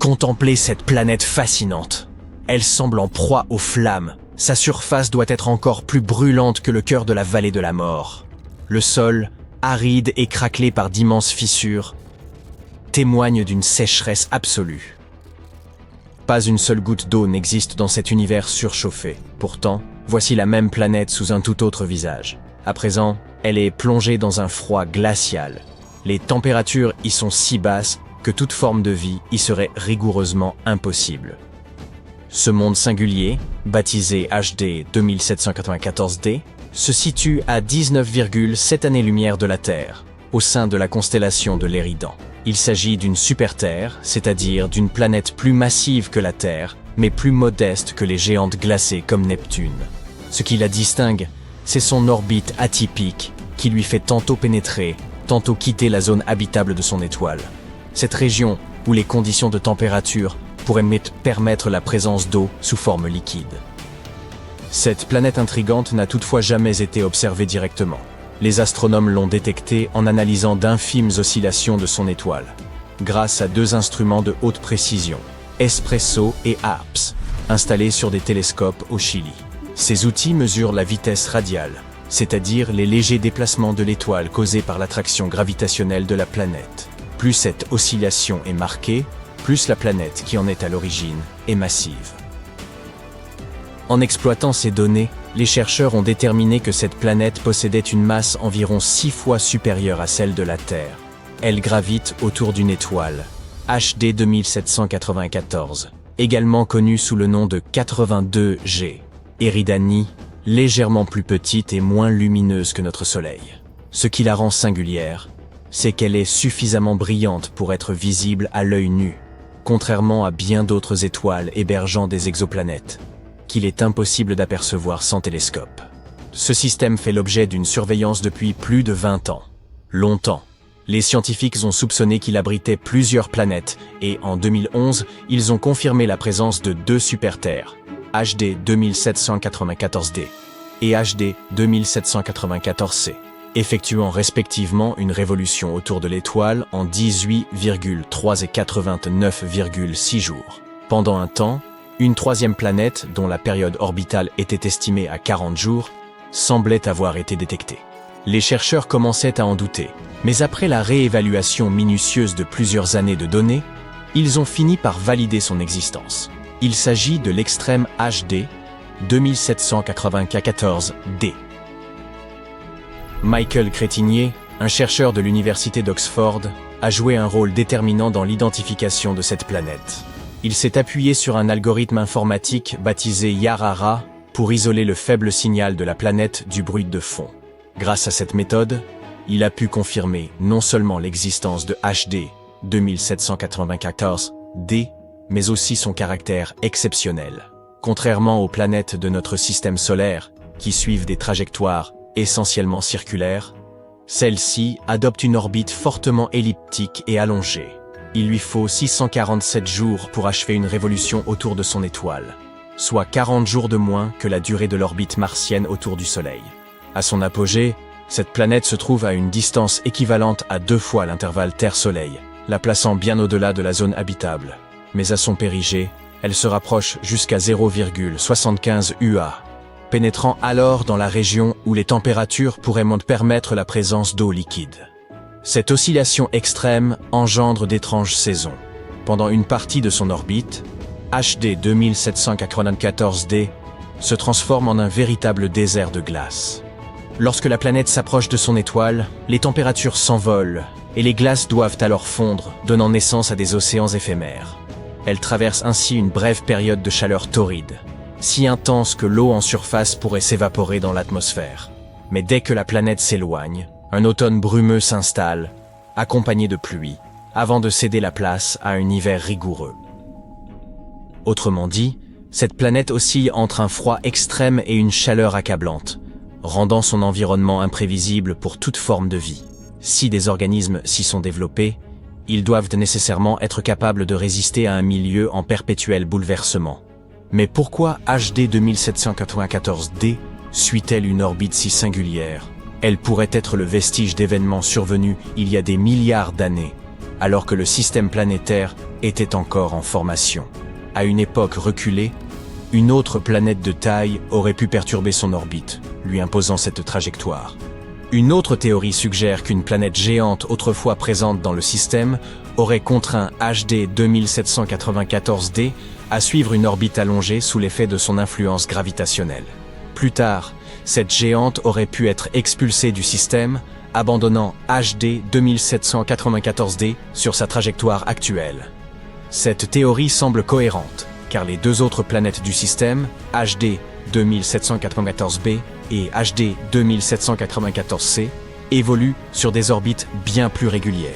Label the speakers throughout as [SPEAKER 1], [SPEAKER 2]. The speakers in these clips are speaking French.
[SPEAKER 1] Contemplez cette planète fascinante. Elle semble en proie aux flammes. Sa surface doit être encore plus brûlante que le cœur de la vallée de la mort. Le sol, aride et craquelé par d'immenses fissures, témoigne d'une sécheresse absolue. Pas une seule goutte d'eau n'existe dans cet univers surchauffé. Pourtant, voici la même planète sous un tout autre visage. À présent, elle est plongée dans un froid glacial. Les températures y sont si basses que toute forme de vie y serait rigoureusement impossible. Ce monde singulier, baptisé HD 2794D, se situe à 19,7 années-lumière de la Terre, au sein de la constellation de l'Éridan. Il s'agit d'une super-Terre, c'est-à-dire d'une planète plus massive que la Terre, mais plus modeste que les géantes glacées comme Neptune. Ce qui la distingue, c'est son orbite atypique, qui lui fait tantôt pénétrer, tantôt quitter la zone habitable de son étoile. Cette région, où les conditions de température pourraient permettre la présence d'eau sous forme liquide. Cette planète intrigante n'a toutefois jamais été observée directement. Les astronomes l'ont détectée en analysant d'infimes oscillations de son étoile, grâce à deux instruments de haute précision, Espresso et ARPS, installés sur des télescopes au Chili. Ces outils mesurent la vitesse radiale, c'est-à-dire les légers déplacements de l'étoile causés par l'attraction gravitationnelle de la planète. Plus cette oscillation est marquée, plus la planète qui en est à l'origine est massive. En exploitant ces données, les chercheurs ont déterminé que cette planète possédait une masse environ 6 fois supérieure à celle de la Terre. Elle gravite autour d'une étoile, HD 2794, également connue sous le nom de 82G, Eridani, légèrement plus petite et moins lumineuse que notre Soleil. Ce qui la rend singulière, c'est qu'elle est suffisamment brillante pour être visible à l'œil nu, contrairement à bien d'autres étoiles hébergeant des exoplanètes, qu'il est impossible d'apercevoir sans télescope. Ce système fait l'objet d'une surveillance depuis plus de 20 ans. Longtemps, les scientifiques ont soupçonné qu'il abritait plusieurs planètes et en 2011, ils ont confirmé la présence de deux super-Terres, HD 2794D et HD 2794C, effectuant respectivement une révolution autour de l'étoile en 18,3 et 89,6 jours. Pendant un temps, une troisième planète, dont la période orbitale était estimée à 40 jours, semblait avoir été détectée. Les chercheurs commençaient à en douter, mais après la réévaluation minutieuse de plusieurs années de données, ils ont fini par valider son existence. Il s'agit de l'extrême HD 2794D. Michael Crétinier, un chercheur de l'université d'Oxford, a joué un rôle déterminant dans l'identification de cette planète. Il s'est appuyé sur un algorithme informatique baptisé Yarara pour isoler le faible signal de la planète du bruit de fond. Grâce à cette méthode, il a pu confirmer non seulement l'existence de HD 2794D, mais aussi son caractère exceptionnel. Contrairement aux planètes de notre système solaire, qui suivent des trajectoires essentiellement circulaires, celle-ci adopte une orbite fortement elliptique et allongée. Il lui faut 647 jours pour achever une révolution autour de son étoile, soit 40 jours de moins que la durée de l'orbite martienne autour du Soleil. À son apogée, cette planète se trouve à une distance équivalente à 2 fois l'intervalle Terre-Soleil, la plaçant bien au-delà de la zone habitable. Mais à son périgée, elle se rapproche jusqu'à 0,75 UA, pénétrant alors dans la région où les températures pourraient permettre la présence d'eau liquide. Cette oscillation extrême engendre d'étranges saisons. Pendant une partie de son orbite, HD 2794D se transforme en un véritable désert de glace. Lorsque la planète s'approche de son étoile, les températures s'envolent et les glaces doivent alors fondre, donnant naissance à des océans éphémères. Elle traverse ainsi une brève période de chaleur torride, si intense que l'eau en surface pourrait s'évaporer dans l'atmosphère. Mais dès que la planète s'éloigne, un automne brumeux s'installe, accompagné de pluie, avant de céder la place à un hiver rigoureux. Autrement dit, cette planète oscille entre un froid extrême et une chaleur accablante, rendant son environnement imprévisible pour toute forme de vie. Si des organismes s'y sont développés, ils doivent nécessairement être capables de résister à un milieu en perpétuel bouleversement. Mais pourquoi HD 2794D suit-elle une orbite si singulière ? Elle pourrait être le vestige d'événements survenus il y a des milliards d'années, alors que le système planétaire était encore en formation. À une époque reculée, une autre planète de taille aurait pu perturber son orbite, lui imposant cette trajectoire. Une autre théorie suggère qu'une planète géante autrefois présente dans le système aurait contraint HD 2794D à suivre une orbite allongée sous l'effet de son influence gravitationnelle. Plus tard, cette géante aurait pu être expulsée du système, abandonnant HD 2794D sur sa trajectoire actuelle. Cette théorie semble cohérente, car les deux autres planètes du système, HD 2794b et HD 2794c, évoluent sur des orbites bien plus régulières.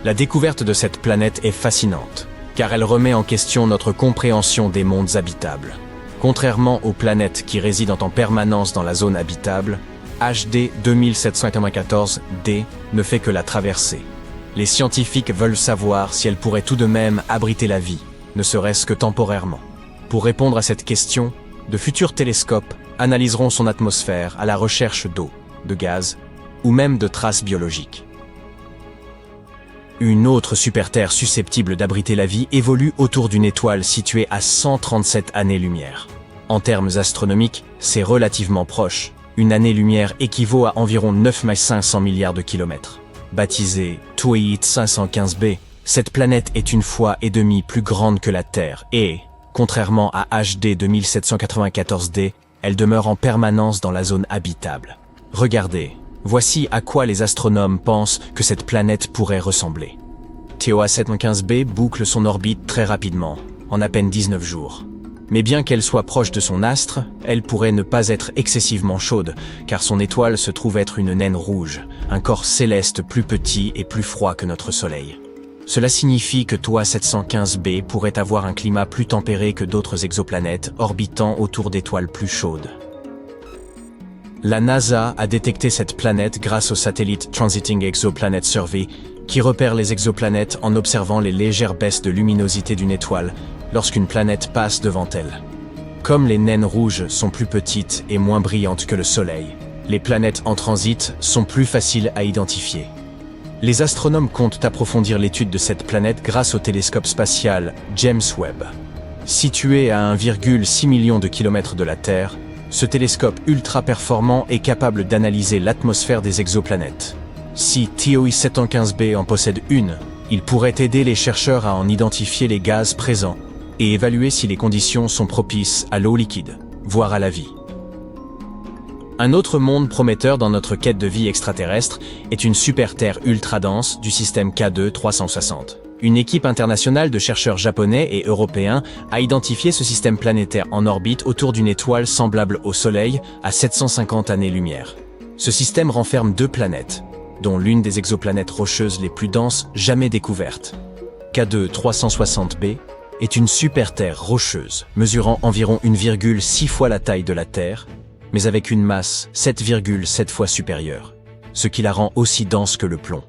[SPEAKER 1] La découverte de cette planète est fascinante, car elle remet en question notre compréhension des mondes habitables. Contrairement aux planètes qui résident en permanence dans la zone habitable, HD 2794d ne fait que la traverser. Les scientifiques veulent savoir si elle pourrait tout de même abriter la vie, ne serait-ce que temporairement. Pour répondre à cette question, de futurs télescopes analyseront son atmosphère à la recherche d'eau, de gaz ou même de traces biologiques. Une autre super-Terre susceptible d'abriter la vie évolue autour d'une étoile située à 137 années-lumière. En termes astronomiques, c'est relativement proche. Une année-lumière équivaut à environ 9,5 milliards de kilomètres. Baptisée Tweet 515b, cette planète est une fois et demie plus grande que la Terre et, contrairement à HD 2794d, elle demeure en permanence dans la zone habitable. Regardez, voici à quoi les astronomes pensent que cette planète pourrait ressembler. TOA 715b boucle son orbite très rapidement, en à peine 19 jours. Mais bien qu'elle soit proche de son astre, elle pourrait ne pas être excessivement chaude, car son étoile se trouve être une naine rouge, un corps céleste plus petit et plus froid que notre Soleil. Cela signifie que TOA 715b pourrait avoir un climat plus tempéré que d'autres exoplanètes orbitant autour d'étoiles plus chaudes. La NASA a détecté cette planète grâce au satellite Transiting Exoplanet Survey, qui repère les exoplanètes en observant les légères baisses de luminosité d'une étoile lorsqu'une planète passe devant elle. Comme les naines rouges sont plus petites et moins brillantes que le Soleil, les planètes en transit sont plus faciles à identifier. Les astronomes comptent approfondir l'étude de cette planète grâce au télescope spatial James Webb. Situé à 1,6 million de kilomètres de la Terre, ce télescope ultra performant est capable d'analyser l'atmosphère des exoplanètes. Si TOI 715b en possède une, il pourrait aider les chercheurs à en identifier les gaz présents et évaluer si les conditions sont propices à l'eau liquide, voire à la vie. Un autre monde prometteur dans notre quête de vie extraterrestre est une super-Terre ultra-dense du système K2 360. Une équipe internationale de chercheurs japonais et européens a identifié ce système planétaire en orbite autour d'une étoile semblable au Soleil à 750 années-lumière. Ce système renferme deux planètes, dont l'une des exoplanètes rocheuses les plus denses jamais découvertes. K2 360b est une super-Terre rocheuse, mesurant environ 1,6 fois la taille de la Terre, mais avec une masse 7,7 fois supérieure, ce qui la rend aussi dense que le plomb.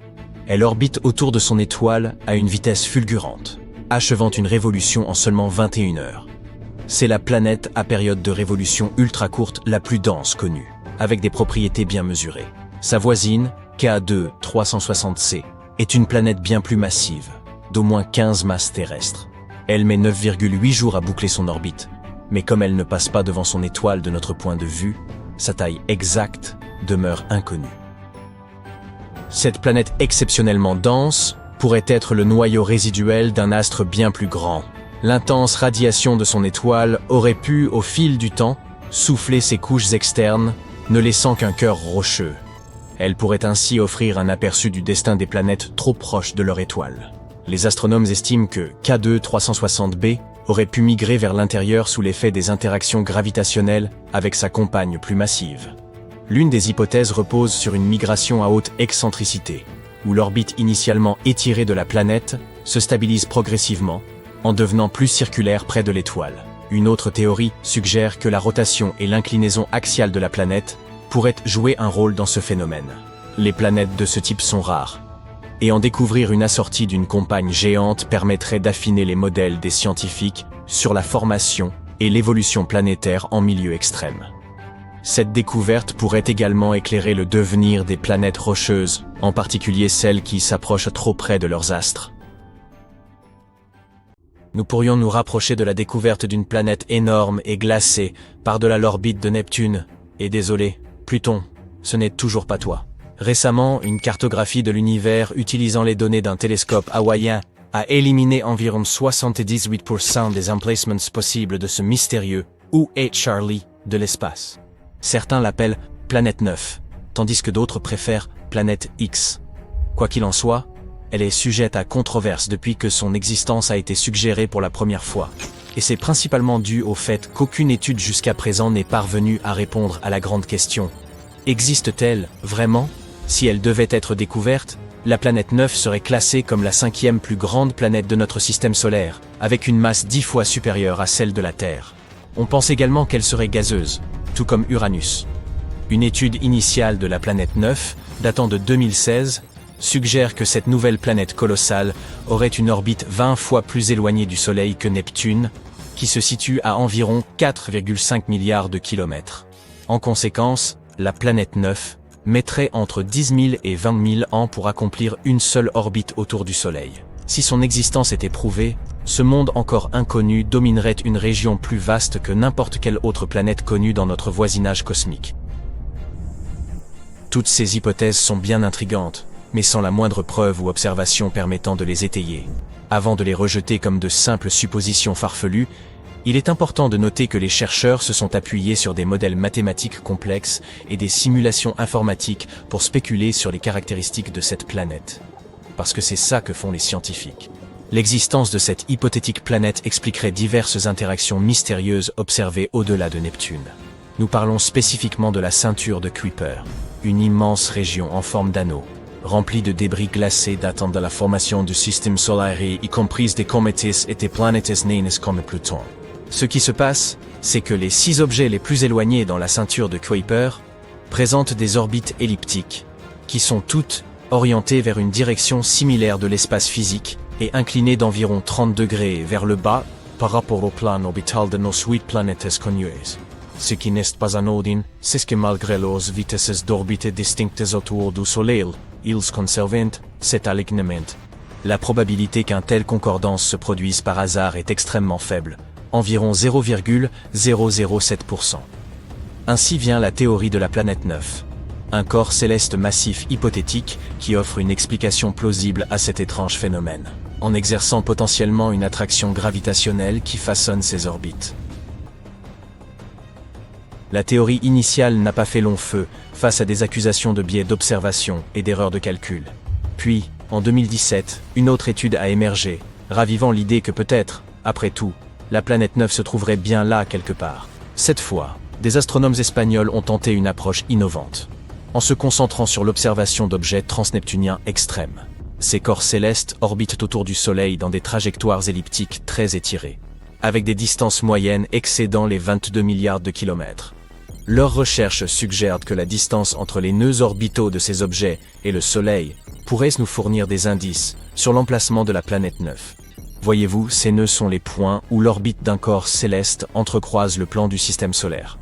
[SPEAKER 1] Elle orbite autour de son étoile à une vitesse fulgurante, achevant une révolution en seulement 21 heures. C'est la planète à période de révolution ultra courte la plus dense connue, avec des propriétés bien mesurées. Sa voisine, K2 360c, est une planète bien plus massive, d'au moins 15 masses terrestres. Elle met 9,8 jours à boucler son orbite, mais comme elle ne passe pas devant son étoile de notre point de vue, sa taille exacte demeure inconnue. Cette planète exceptionnellement dense pourrait être le noyau résiduel d'un astre bien plus grand. L'intense radiation de son étoile aurait pu, au fil du temps, souffler ses couches externes, ne laissant qu'un cœur rocheux. Elle pourrait ainsi offrir un aperçu du destin des planètes trop proches de leur étoile. Les astronomes estiment que K2 360b aurait pu migrer vers l'intérieur sous l'effet des interactions gravitationnelles avec sa compagne plus massive. L'une des hypothèses repose sur une migration à haute excentricité, où l'orbite initialement étirée de la planète se stabilise progressivement, en devenant plus circulaire près de l'étoile. Une autre théorie suggère que la rotation et l'inclinaison axiale de la planète pourraient jouer un rôle dans ce phénomène. Les planètes de ce type sont rares, et en découvrir une assortie d'une compagne géante permettrait d'affiner les modèles des scientifiques sur la formation et l'évolution planétaire en milieu extrême. Cette découverte pourrait également éclairer le devenir des planètes rocheuses en particulier celles qui s'approchent trop près de leurs astres. Nous pourrions nous rapprocher de la découverte d'une planète énorme et glacée par-delà l'orbite de Neptune. Et désolé, Pluton, ce n'est toujours pas toi. Récemment, une cartographie de l'univers utilisant les données d'un télescope hawaïen a éliminé environ 78% des emplacements possibles de ce mystérieux UH Charlie de l'espace. Certains l'appellent planète 9, tandis que d'autres préfèrent planète X. Quoi qu'il en soit, elle est sujette à controverse depuis que son existence a été suggérée pour la première fois. Et c'est principalement dû au fait qu'aucune étude jusqu'à présent n'est parvenue à répondre à la grande question. Existe-t-elle vraiment? Si elle devait être découverte, la planète 9 serait classée comme la 5e plus grande planète de notre système solaire, avec une masse 10 fois supérieure à celle de la Terre. On pense également qu'elle serait gazeuse, tout comme Uranus. Une étude initiale de la planète 9, datant de 2016, suggère que cette nouvelle planète colossale aurait une orbite 20 fois plus éloignée du Soleil que Neptune, qui se situe à environ 4,5 milliards de kilomètres. En conséquence, la planète 9 mettrait entre 10 000 et 20 000 ans pour accomplir une seule orbite autour du Soleil. Si son existence était prouvée, ce monde encore inconnu dominerait une région plus vaste que n'importe quelle autre planète connue dans notre voisinage cosmique. Toutes ces hypothèses sont bien intrigantes, mais sans la moindre preuve ou observation permettant de les étayer. Avant de les rejeter comme de simples suppositions farfelues, il est important de noter que les chercheurs se sont appuyés sur des modèles mathématiques complexes et des simulations informatiques pour spéculer sur les caractéristiques de cette planète. Parce que c'est ça que font les scientifiques. L'existence de cette hypothétique planète expliquerait diverses interactions mystérieuses observées au-delà de Neptune. Nous parlons spécifiquement de la ceinture de Kuiper, une immense région en forme d'anneau, remplie de débris glacés datant de la formation du système solaire, y compris des comètes et des planètes naines comme Pluton. Ce qui se passe, c'est que les 6 objets les plus éloignés dans la ceinture de Kuiper présentent des orbites elliptiques, qui sont toutes orientées vers une direction similaire de l'espace physique et inclinées d'environ 30 degrés vers le bas par rapport au plan orbital de nos 8 planètes connues. Ce qui n'est pas anodin, c'est que malgré leurs vitesses d'orbite distinctes autour du Soleil, ils conservent cet alignement. La probabilité qu'un tel concordance se produise par hasard est extrêmement faible, environ 0,007%. Ainsi vient la théorie de la planète 9, un corps céleste massif hypothétique qui offre une explication plausible à cet étrange phénomène, en exerçant potentiellement une attraction gravitationnelle qui façonne ses orbites. La théorie initiale n'a pas fait long feu face à des accusations de biais d'observation et d'erreurs de calcul. Puis, en 2017, une autre étude a émergé, ravivant l'idée que peut-être, après tout, la planète 9 se trouverait bien là quelque part. Cette fois, des astronomes espagnols ont tenté une approche innovante, en se concentrant sur l'observation d'objets transneptuniens extrêmes. Ces corps célestes orbitent autour du Soleil dans des trajectoires elliptiques très étirées, avec des distances moyennes excédant les 22 milliards de kilomètres. Leurs recherches suggèrent que la distance entre les nœuds orbitaux de ces objets et le Soleil pourrait nous fournir des indices sur l'emplacement de la planète 9. Voyez-vous, ces nœuds sont les points où l'orbite d'un corps céleste entrecroise le plan du système solaire.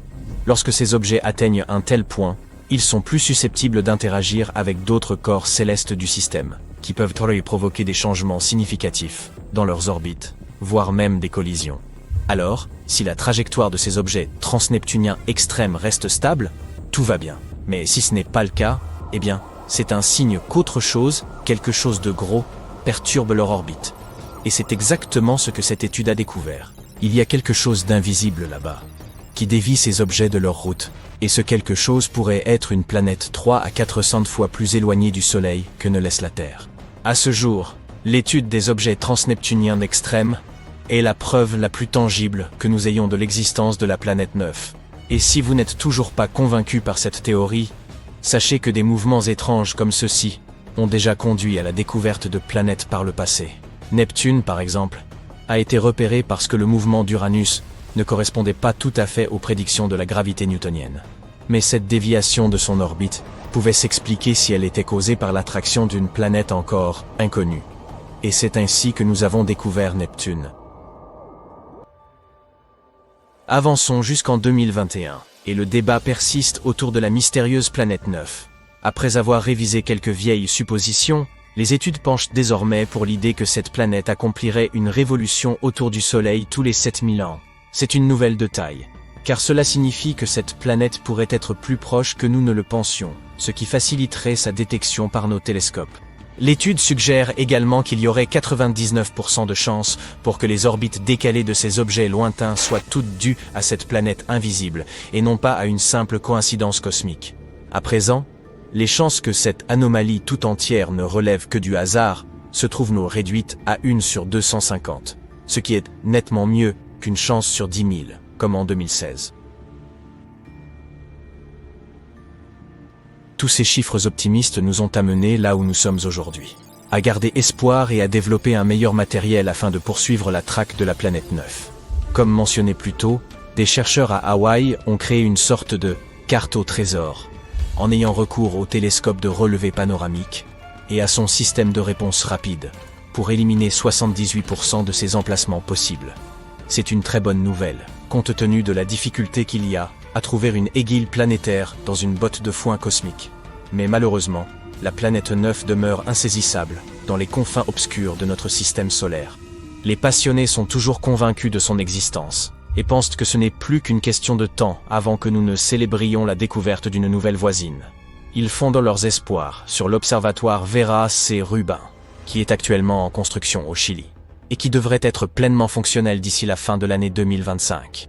[SPEAKER 1] Lorsque ces objets atteignent un tel point, ils sont plus susceptibles d'interagir avec d'autres corps célestes du système, qui peuvent provoquer des changements significatifs dans leurs orbites, voire même des collisions. Alors, si la trajectoire de ces objets transneptuniens extrêmes reste stable, tout va bien. Mais si ce n'est pas le cas, eh bien, c'est un signe qu'autre chose, quelque chose de gros, perturbe leur orbite. Et c'est exactement ce que cette étude a découvert. Il y a quelque chose d'invisible là-bas, qui dévie ces objets de leur route, et ce quelque chose pourrait être une planète 3 à 400 fois plus éloignée du Soleil que ne laisse la Terre. À ce jour, l'étude des objets transneptuniens extrêmes est la preuve la plus tangible que nous ayons de l'existence de la planète 9. Et si vous n'êtes toujours pas convaincu par cette théorie, sachez que des mouvements étranges comme ceux-ci ont déjà conduit à la découverte de planètes par le passé. Neptune, par exemple, a été repéré parce que le mouvement d'Uranus ne correspondait pas tout à fait aux prédictions de la gravité newtonienne. Mais cette déviation de son orbite pouvait s'expliquer si elle était causée par l'attraction d'une planète encore inconnue. Et c'est ainsi que nous avons découvert Neptune. Avançons jusqu'en 2021, et le débat persiste autour de la mystérieuse planète 9. Après avoir révisé quelques vieilles suppositions, les études penchent désormais pour l'idée que cette planète accomplirait une révolution autour du Soleil tous les 7000 ans. C'est une nouvelle de taille, car cela signifie que cette planète pourrait être plus proche que nous ne le pensions, ce qui faciliterait sa détection par nos télescopes. L'étude suggère également qu'il y aurait 99% de chances pour que les orbites décalées de ces objets lointains soient toutes dues à cette planète invisible, et non pas à une simple coïncidence cosmique. À présent, les chances que cette anomalie tout entière ne relève que du hasard se trouvent nous réduites à 1 sur 250, ce qui est nettement mieux qu'une chance sur 10 000, comme en 2016. Tous ces chiffres optimistes nous ont amenés là où nous sommes aujourd'hui, à garder espoir et à développer un meilleur matériel afin de poursuivre la traque de la planète 9. Comme mentionné plus tôt, des chercheurs à Hawaï ont créé une sorte de carte au trésor, en ayant recours au télescope de relevé panoramique et à son système de réponse rapide, pour éliminer 78% de ces emplacements possibles. C'est une très bonne nouvelle, compte tenu de la difficulté qu'il y a à trouver une aiguille planétaire dans une botte de foin cosmique. Mais malheureusement, la planète 9 demeure insaisissable dans les confins obscurs de notre système solaire. Les passionnés sont toujours convaincus de son existence et pensent que ce n'est plus qu'une question de temps avant que nous ne célébrions la découverte d'une nouvelle voisine. Ils fondent leurs espoirs sur l'observatoire Vera C. Rubin, qui est actuellement en construction au Chili, et qui devrait être pleinement fonctionnel d'ici la fin de l'année 2025.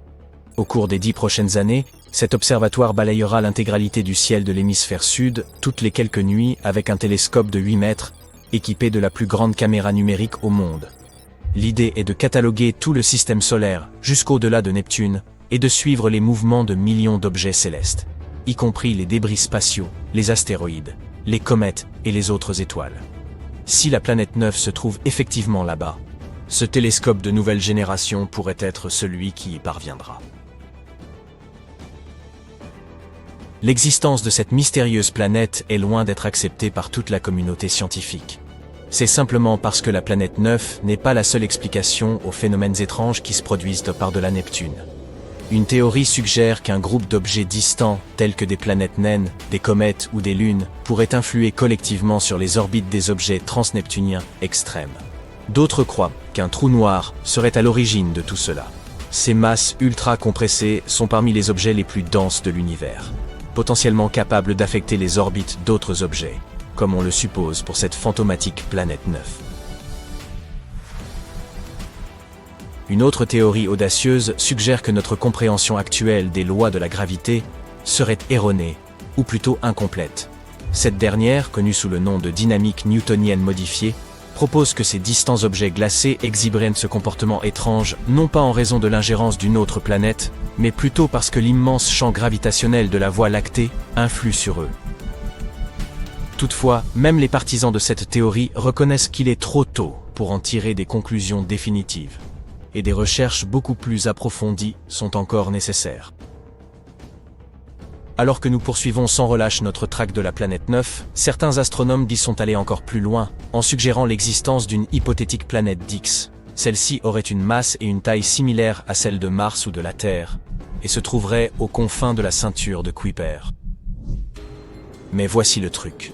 [SPEAKER 1] Au cours des 10 prochaines années, cet observatoire balayera l'intégralité du ciel de l'hémisphère sud toutes les quelques nuits avec un télescope de 8 mètres, équipé de la plus grande caméra numérique au monde. L'idée est de cataloguer tout le système solaire jusqu'au-delà de Neptune et de suivre les mouvements de millions d'objets célestes, y compris les débris spatiaux, les astéroïdes, les comètes et les autres étoiles. Si la planète 9 se trouve effectivement là-bas, ce télescope de nouvelle génération pourrait être celui qui y parviendra. L'existence de cette mystérieuse planète est loin d'être acceptée par toute la communauté scientifique. C'est simplement parce que la planète 9 n'est pas la seule explication aux phénomènes étranges qui se produisent par-delà Neptune. Une théorie suggère qu'un groupe d'objets distants, tels que des planètes naines, des comètes ou des lunes, pourrait influer collectivement sur les orbites des objets transneptuniens extrêmes. D'autres croient qu'un trou noir serait à l'origine de tout cela. Ces masses ultra compressées sont parmi les objets les plus denses de l'univers, potentiellement capables d'affecter les orbites d'autres objets, comme on le suppose pour cette fantomatique planète 9. Une autre théorie audacieuse suggère que notre compréhension actuelle des lois de la gravité serait erronée, ou plutôt incomplète. Cette dernière, connue sous le nom de dynamique newtonienne modifiée, propose que ces distants objets glacés exhiberaient ce comportement étrange, non pas en raison de l'ingérence d'une autre planète, mais plutôt parce que l'immense champ gravitationnel de la Voie lactée influe sur eux. Toutefois, même les partisans de cette théorie reconnaissent qu'il est trop tôt pour en tirer des conclusions définitives, et des recherches beaucoup plus approfondies sont encore nécessaires. Alors que nous poursuivons sans relâche notre traque de la planète 9, certains astronomes y sont allés encore plus loin, en suggérant l'existence d'une hypothétique planète d'X. Celle-ci aurait une masse et une taille similaires à celle de Mars ou de la Terre, et se trouverait aux confins de la ceinture de Kuiper. Mais voici le truc.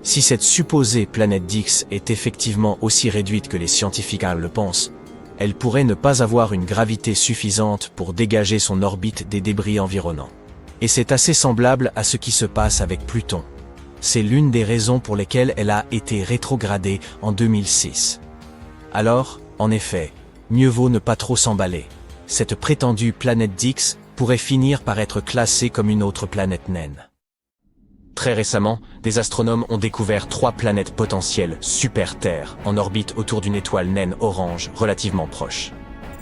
[SPEAKER 1] Si cette supposée planète d'X est effectivement aussi réduite que les scientifiques le pensent, elle pourrait ne pas avoir une gravité suffisante pour dégager son orbite des débris environnants. Et c'est assez semblable à ce qui se passe avec Pluton. C'est l'une des raisons pour lesquelles elle a été rétrogradée en 2006. Alors, en effet, mieux vaut ne pas trop s'emballer. Cette prétendue planète d'X pourrait finir par être classée comme une autre planète naine. Très récemment, des astronomes ont découvert 3 planètes potentielles super-Terre en orbite autour d'une étoile naine orange relativement proche.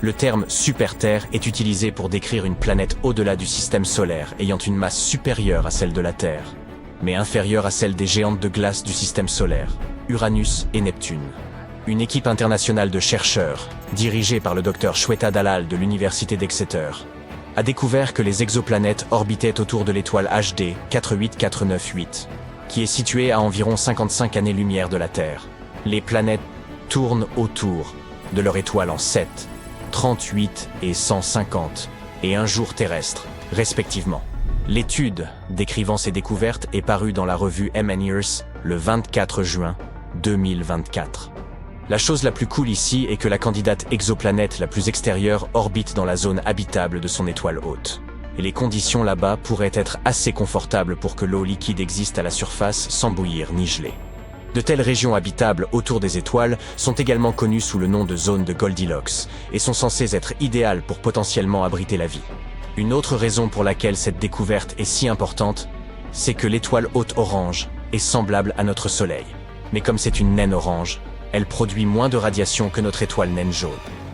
[SPEAKER 1] Le terme super-Terre est utilisé pour décrire une planète au-delà du système solaire ayant une masse supérieure à celle de la Terre, mais inférieure à celle des géantes de glace du système solaire, Uranus et Neptune. Une équipe internationale de chercheurs, dirigée par le Dr Shweta Dalal de l'Université d'Exeter, a découvert que les exoplanètes orbitaient autour de l'étoile HD 48498, qui est située à environ 55 années-lumière de la Terre. Les planètes tournent autour de leur étoile en 7, 38 et 150, et un jour terrestre, respectivement. L'étude décrivant ces découvertes est parue dans la revue MN-Earth le 24 juin 2024. La chose la plus cool ici est que la candidate exoplanète la plus extérieure orbite dans la zone habitable de son étoile hôte. Et les conditions là-bas pourraient être assez confortables pour que l'eau liquide existe à la surface sans bouillir ni geler. De telles régions habitables autour des étoiles sont également connues sous le nom de zone de Goldilocks et sont censées être idéales pour potentiellement abriter la vie. Une autre raison pour laquelle cette découverte est si importante, c'est que l'étoile haute orange est semblable à notre Soleil. Mais comme c'est une naine orange, elle produit moins de radiation que notre étoile naine jaune.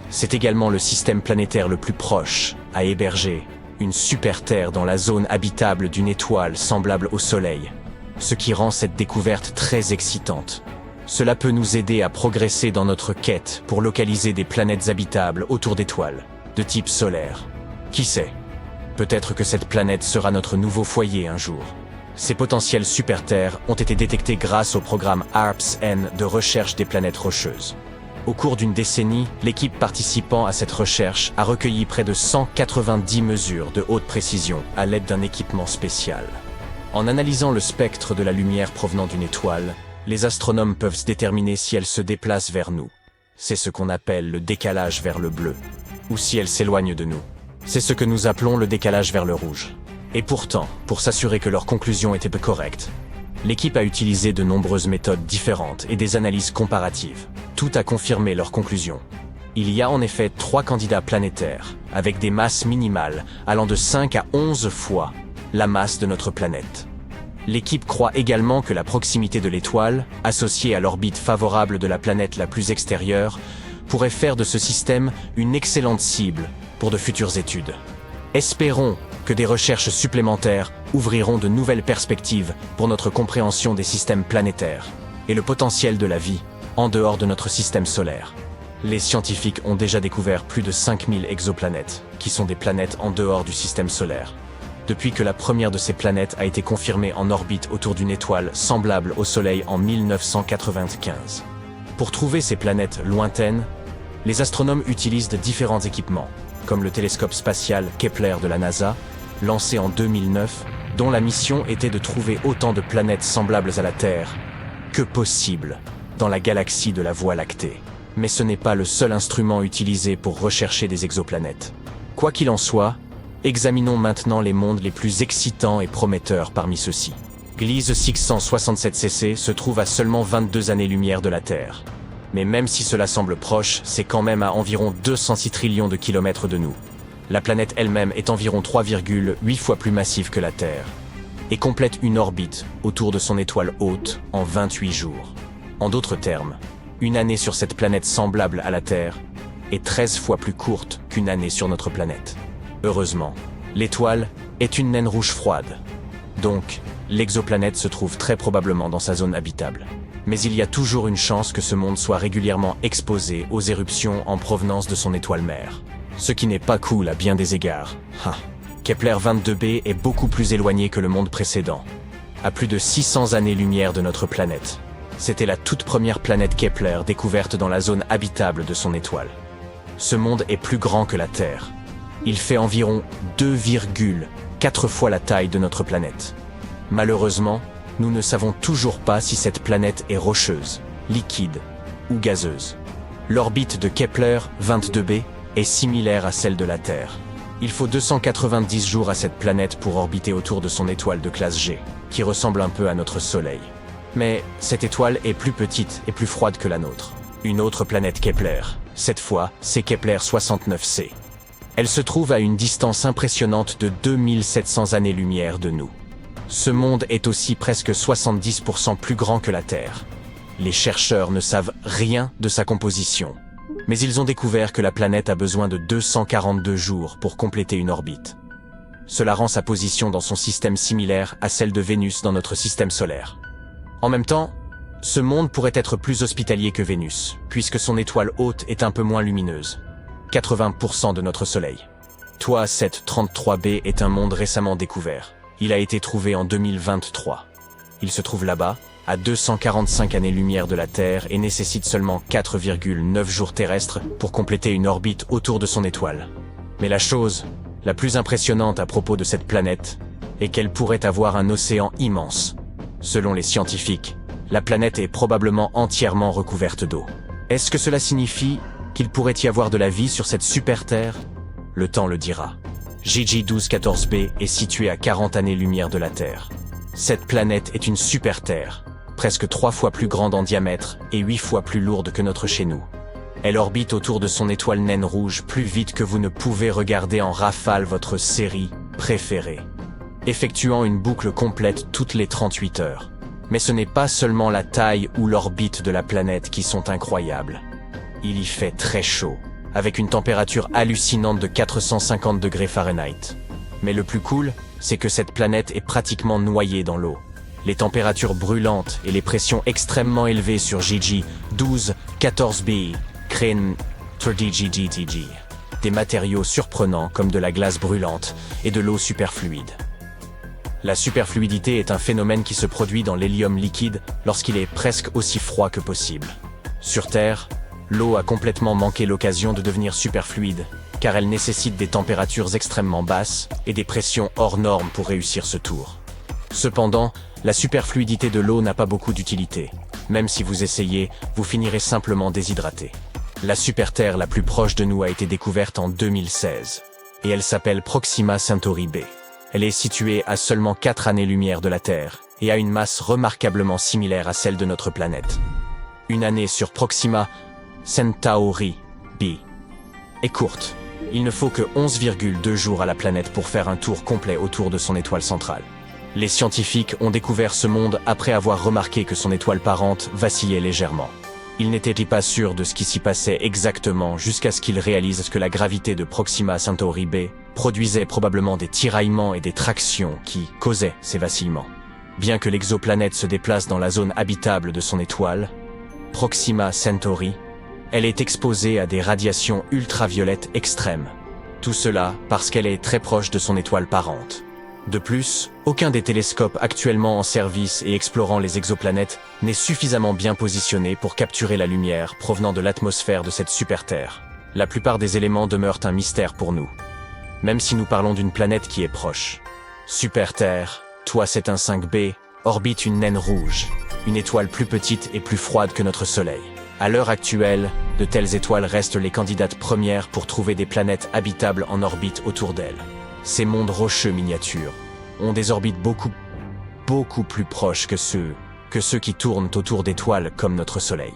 [SPEAKER 1] C'est également le système planétaire le plus proche à héberger une super-Terre dans la zone habitable d'une étoile semblable au Soleil, ce qui rend cette découverte très excitante. Cela peut nous aider à progresser dans notre quête pour localiser des planètes habitables autour d'étoiles, de type solaire. Qui sait? Peut-être que cette planète sera notre nouveau foyer un jour. Ces potentielles super-Terres ont été détectés grâce au programme ARPS-N de recherche des planètes rocheuses. Au cours d'une décennie, l'équipe participant à cette recherche a recueilli près de 190 mesures de haute précision à l'aide d'un équipement spécial. En analysant le spectre de la lumière provenant d'une étoile, les astronomes peuvent déterminer si elle se déplace vers nous. C'est ce qu'on appelle le décalage vers le bleu. Ou si elle s'éloigne de nous. C'est ce que nous appelons le décalage vers le rouge. Et pourtant, pour s'assurer que leurs conclusions étaient correctes, l'équipe a utilisé de nombreuses méthodes différentes et des analyses comparatives. Tout a confirmé leurs conclusions. Il y a en effet 3 candidats planétaires, avec des masses minimales allant de 5 à 11 fois la masse de notre planète. L'équipe croit également que la proximité de l'étoile, associée à l'orbite favorable de la planète la plus extérieure, pourrait faire de ce système une excellente cible pour de futures études. Espérons que des recherches supplémentaires ouvriront de nouvelles perspectives pour notre compréhension des systèmes planétaires et le potentiel de la vie en dehors de notre système solaire. Les scientifiques ont déjà découvert plus de 5000 exoplanètes, qui sont des planètes en dehors du système solaire. Depuis que la première de ces planètes a été confirmée en orbite autour d'une étoile semblable au Soleil en 1995. Pour trouver ces planètes lointaines, les astronomes utilisent de différents équipements, comme le télescope spatial Kepler de la NASA, lancé en 2009, dont la mission était de trouver autant de planètes semblables à la Terre que possible dans la galaxie de la Voie lactée. Mais ce n'est pas le seul instrument utilisé pour rechercher des exoplanètes. Quoi qu'il en soit, examinons maintenant les mondes les plus excitants et prometteurs parmi ceux-ci. Gliese 667cc se trouve à seulement 22 années-lumière de la Terre. Mais même si cela semble proche, c'est quand même à environ 206 trillions de kilomètres de nous. La planète elle-même est environ 3,8 fois plus massive que la Terre et complète une orbite autour de son étoile hôte en 28 jours. En d'autres termes, une année sur cette planète semblable à la Terre est 13 fois plus courte qu'une année sur notre planète. Heureusement, l'étoile est une naine rouge froide. Donc, l'exoplanète se trouve très probablement dans sa zone habitable. Mais il y a toujours une chance que ce monde soit régulièrement exposé aux éruptions en provenance de son étoile mère. Ce qui n'est pas cool à bien des égards. Kepler 22b est beaucoup plus éloigné que le monde précédent, à plus de 600 années-lumière de notre planète. C'était la toute première planète Kepler découverte dans la zone habitable de son étoile. Ce monde est plus grand que la Terre. Il fait environ 2,4 fois la taille de notre planète. Malheureusement, nous ne savons toujours pas si cette planète est rocheuse, liquide ou gazeuse. L'orbite de Kepler 22b est similaire à celle de la Terre. Il faut 290 jours à cette planète pour orbiter autour de son étoile de classe G, qui ressemble un peu à notre Soleil. Mais cette étoile est plus petite et plus froide que la nôtre. Une autre planète Kepler, cette fois, c'est Kepler 69c. Elle se trouve à une distance impressionnante de 2700 années-lumière de nous. Ce monde est aussi presque 70% plus grand que la Terre. Les chercheurs ne savent rien de sa composition, mais ils ont découvert que la planète a besoin de 242 jours pour compléter une orbite. Cela rend sa position dans son système similaire à celle de Vénus dans notre système solaire. En même temps, ce monde pourrait être plus hospitalier que Vénus, puisque son étoile haute est un peu moins lumineuse. 80% de notre Soleil. Toit 733b est un monde récemment découvert. Il a été trouvé en 2023. Il se trouve là-bas, à 245 années-lumière de la Terre et nécessite seulement 4,9 jours terrestres pour compléter une orbite autour de son étoile. Mais la chose la plus impressionnante à propos de cette planète et qu'elle pourrait avoir un océan immense. Selon les scientifiques, la planète est probablement entièrement recouverte d'eau. Est-ce que cela signifie qu'il pourrait y avoir de la vie sur cette super Terre? Le temps le dira. JJ 1214b est située à 40 années-lumière de la Terre. Cette planète est une super Terre, presque 3 fois plus grande en diamètre et 8 fois plus lourde que notre chez nous. Elle orbite autour de son étoile naine rouge plus vite que vous ne pouvez regarder en rafale votre série préférée, effectuant une boucle complète toutes les 38 heures. Mais ce n'est pas seulement la taille ou l'orbite de la planète qui sont incroyables. Il y fait très chaud, avec une température hallucinante de 450 degrés Fahrenheit. Mais le plus cool, c'est que cette planète est pratiquement noyée dans l'eau. Les températures brûlantes et les pressions extrêmement élevées sur JJ 1214b créent des matériaux surprenants comme de la glace brûlante et de l'eau superfluide. La superfluidité est un phénomène qui se produit dans l'hélium liquide lorsqu'il est presque aussi froid que possible. Sur Terre, l'eau a complètement manqué l'occasion de devenir superfluide, car elle nécessite des températures extrêmement basses et des pressions hors normes pour réussir ce tour. Cependant, la superfluidité de l'eau n'a pas beaucoup d'utilité. Même si vous essayez, vous finirez simplement déshydraté. La super-Terre la plus proche de nous a été découverte en 2016, et elle s'appelle Proxima Centauri b. Elle est située à seulement 4 années-lumière de la Terre, et a une masse remarquablement similaire à celle de notre planète. Une année sur Proxima Centauri b est courte. Il ne faut que 11,2 jours à la planète pour faire un tour complet autour de son étoile centrale. Les scientifiques ont découvert ce monde après avoir remarqué que son étoile parente vacillait légèrement. Ils n'étaient pas sûrs de ce qui s'y passait exactement jusqu'à ce qu'ils réalisent que la gravité de Proxima Centauri b produisait probablement des tiraillements et des tractions qui causaient ces vacillements. Bien que l'exoplanète se déplace dans la zone habitable de son étoile, Proxima Centauri, elle est exposée à des radiations ultraviolettes extrêmes. Tout cela parce qu'elle est très proche de son étoile parente. De plus, aucun des télescopes actuellement en service et explorant les exoplanètes n'est suffisamment bien positionné pour capturer la lumière provenant de l'atmosphère de cette super-Terre. La plupart des éléments demeurent un mystère pour nous, même si nous parlons d'une planète qui est proche. Super-Terre, Toi 715b, orbite une naine rouge, une étoile plus petite et plus froide que notre Soleil. À l'heure actuelle, de telles étoiles restent les candidates premières pour trouver des planètes habitables en orbite autour d'elles. Ces mondes rocheux miniatures ont des orbites beaucoup plus proches que ceux qui tournent autour d'étoiles comme notre Soleil.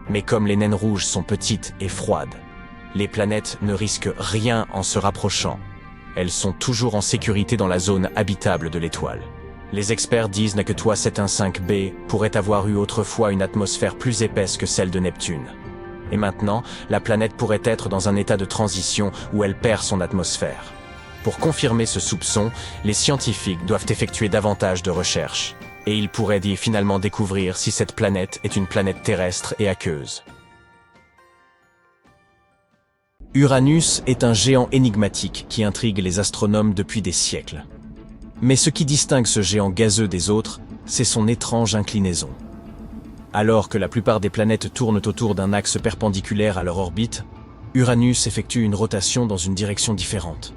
[SPEAKER 1] Mais comme les naines rouges sont petites et froides, les planètes ne risquent rien en se rapprochant. Elles sont toujours en sécurité dans la zone habitable de l'étoile. Les experts disent que Toi 715b pourrait avoir eu autrefois une atmosphère plus épaisse que celle de Neptune. Et maintenant, la planète pourrait être dans un état de transition où elle perd son atmosphère. Pour confirmer ce soupçon, les scientifiques doivent effectuer davantage de recherches. Et ils pourraient finalement découvrir si cette planète est une planète terrestre et aqueuse. Uranus est un géant énigmatique qui intrigue les astronomes depuis des siècles. Mais ce qui distingue ce géant gazeux des autres, c'est son étrange inclinaison. Alors que la plupart des planètes tournent autour d'un axe perpendiculaire à leur orbite, Uranus effectue une rotation dans une direction différente.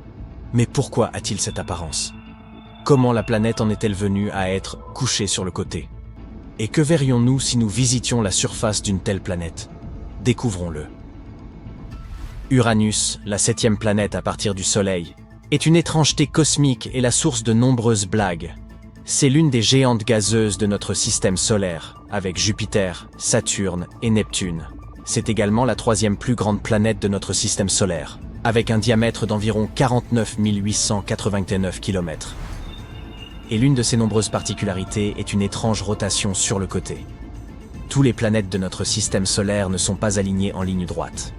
[SPEAKER 1] Mais pourquoi a-t-il cette apparence? Comment la planète en est-elle venue à être couchée sur le côté? Et que verrions-nous si nous visitions la surface d'une telle planète? Découvrons-le. Uranus, la 7e planète à partir du Soleil, est une étrangeté cosmique et la source de nombreuses blagues. C'est l'une des géantes gazeuses de notre système solaire, avec Jupiter, Saturne et Neptune. C'est également la 3e plus grande planète de notre système solaire, avec un diamètre d'environ 49 889 km. Et l'une de ses nombreuses particularités est une étrange rotation sur le côté. Tous les planètes de notre système solaire ne sont pas alignées en ligne droite.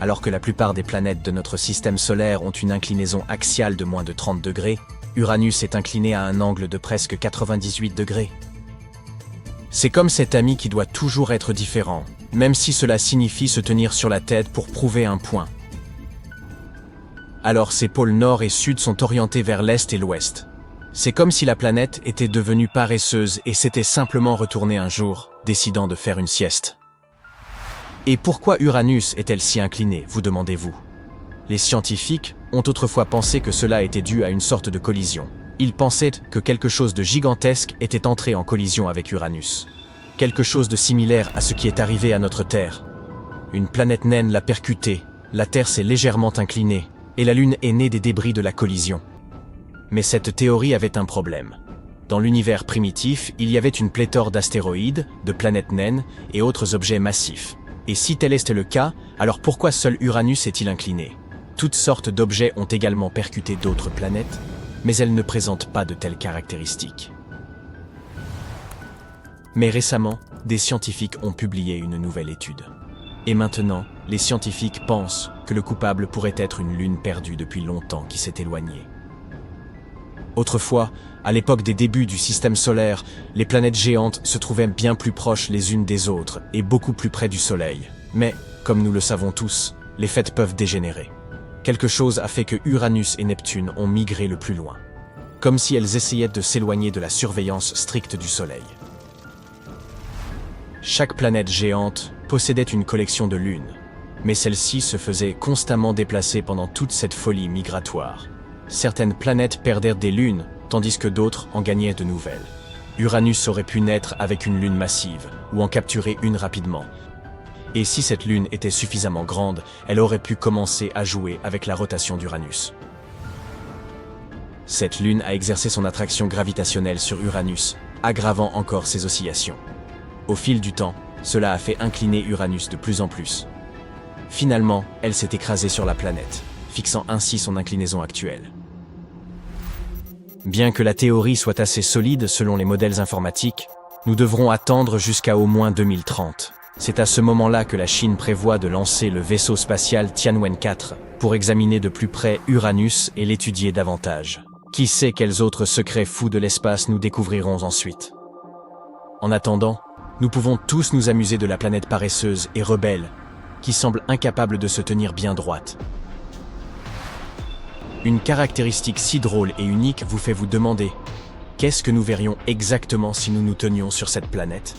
[SPEAKER 1] Alors que la plupart des planètes de notre système solaire ont une inclinaison axiale de moins de 30 degrés, Uranus est incliné à un angle de presque 98 degrés. C'est comme cet ami qui doit toujours être différent, même si cela signifie se tenir sur la tête pour prouver un point. Alors ses pôles nord et sud sont orientés vers l'est et l'ouest. C'est comme si la planète était devenue paresseuse et s'était simplement retournée un jour, décidant de faire une sieste. Et pourquoi Uranus est-elle si inclinée, vous demandez-vous? Les scientifiques ont autrefois pensé que cela était dû à une sorte de collision, Ils pensaient que quelque chose de gigantesque était entré en collision avec Uranus. Quelque chose de similaire à ce qui est arrivé à notre Terre. Une planète naine l'a percutée, la Terre s'est légèrement inclinée, et la Lune est née des débris de la collision. Mais cette théorie avait un problème. Dans l'univers primitif, il y avait une pléthore d'astéroïdes, de planètes naines et autres objets massifs. Et si tel était le cas, alors pourquoi seul Uranus est-il incliné? Toutes sortes d'objets ont également percuté d'autres planètes, mais elles ne présentent pas de telles caractéristiques. Mais récemment, des scientifiques ont publié une nouvelle étude. Et maintenant, les scientifiques pensent que le coupable pourrait être une lune perdue depuis longtemps qui s'est éloignée. Autrefois, à l'époque des débuts du système solaire, les planètes géantes se trouvaient bien plus proches les unes des autres et beaucoup plus près du Soleil. Mais, comme nous le savons tous, les faits peuvent dégénérer. Quelque chose a fait que Uranus et Neptune ont migré le plus loin, comme si elles essayaient de s'éloigner de la surveillance stricte du Soleil. Chaque planète géante possédait une collection de lunes, mais celle-ci se faisait constamment déplacer pendant toute cette folie migratoire. Certaines planètes perdèrent des lunes, tandis que d'autres en gagnaient de nouvelles. Uranus aurait pu naître avec une lune massive, ou en capturer une rapidement. Et si cette lune était suffisamment grande, elle aurait pu commencer à jouer avec la rotation d'Uranus. Cette lune a exercé son attraction gravitationnelle sur Uranus, aggravant encore ses oscillations. Au fil du temps, cela a fait incliner Uranus de plus en plus. Finalement, elle s'est écrasée sur la planète, fixant ainsi son inclinaison actuelle. Bien que la théorie soit assez solide selon les modèles informatiques, nous devrons attendre jusqu'à au moins 2030. C'est à ce moment-là que la Chine prévoit de lancer le vaisseau spatial Tianwen-4 pour examiner de plus près Uranus et l'étudier davantage. Qui sait quels autres secrets fous de l'espace nous découvrirons ensuite. En attendant, nous pouvons tous nous amuser de la planète paresseuse et rebelle, qui semble incapable de se tenir bien droite. Une caractéristique si drôle et unique vous fait vous demander « Qu'est-ce que nous verrions exactement si nous nous tenions sur cette planète ?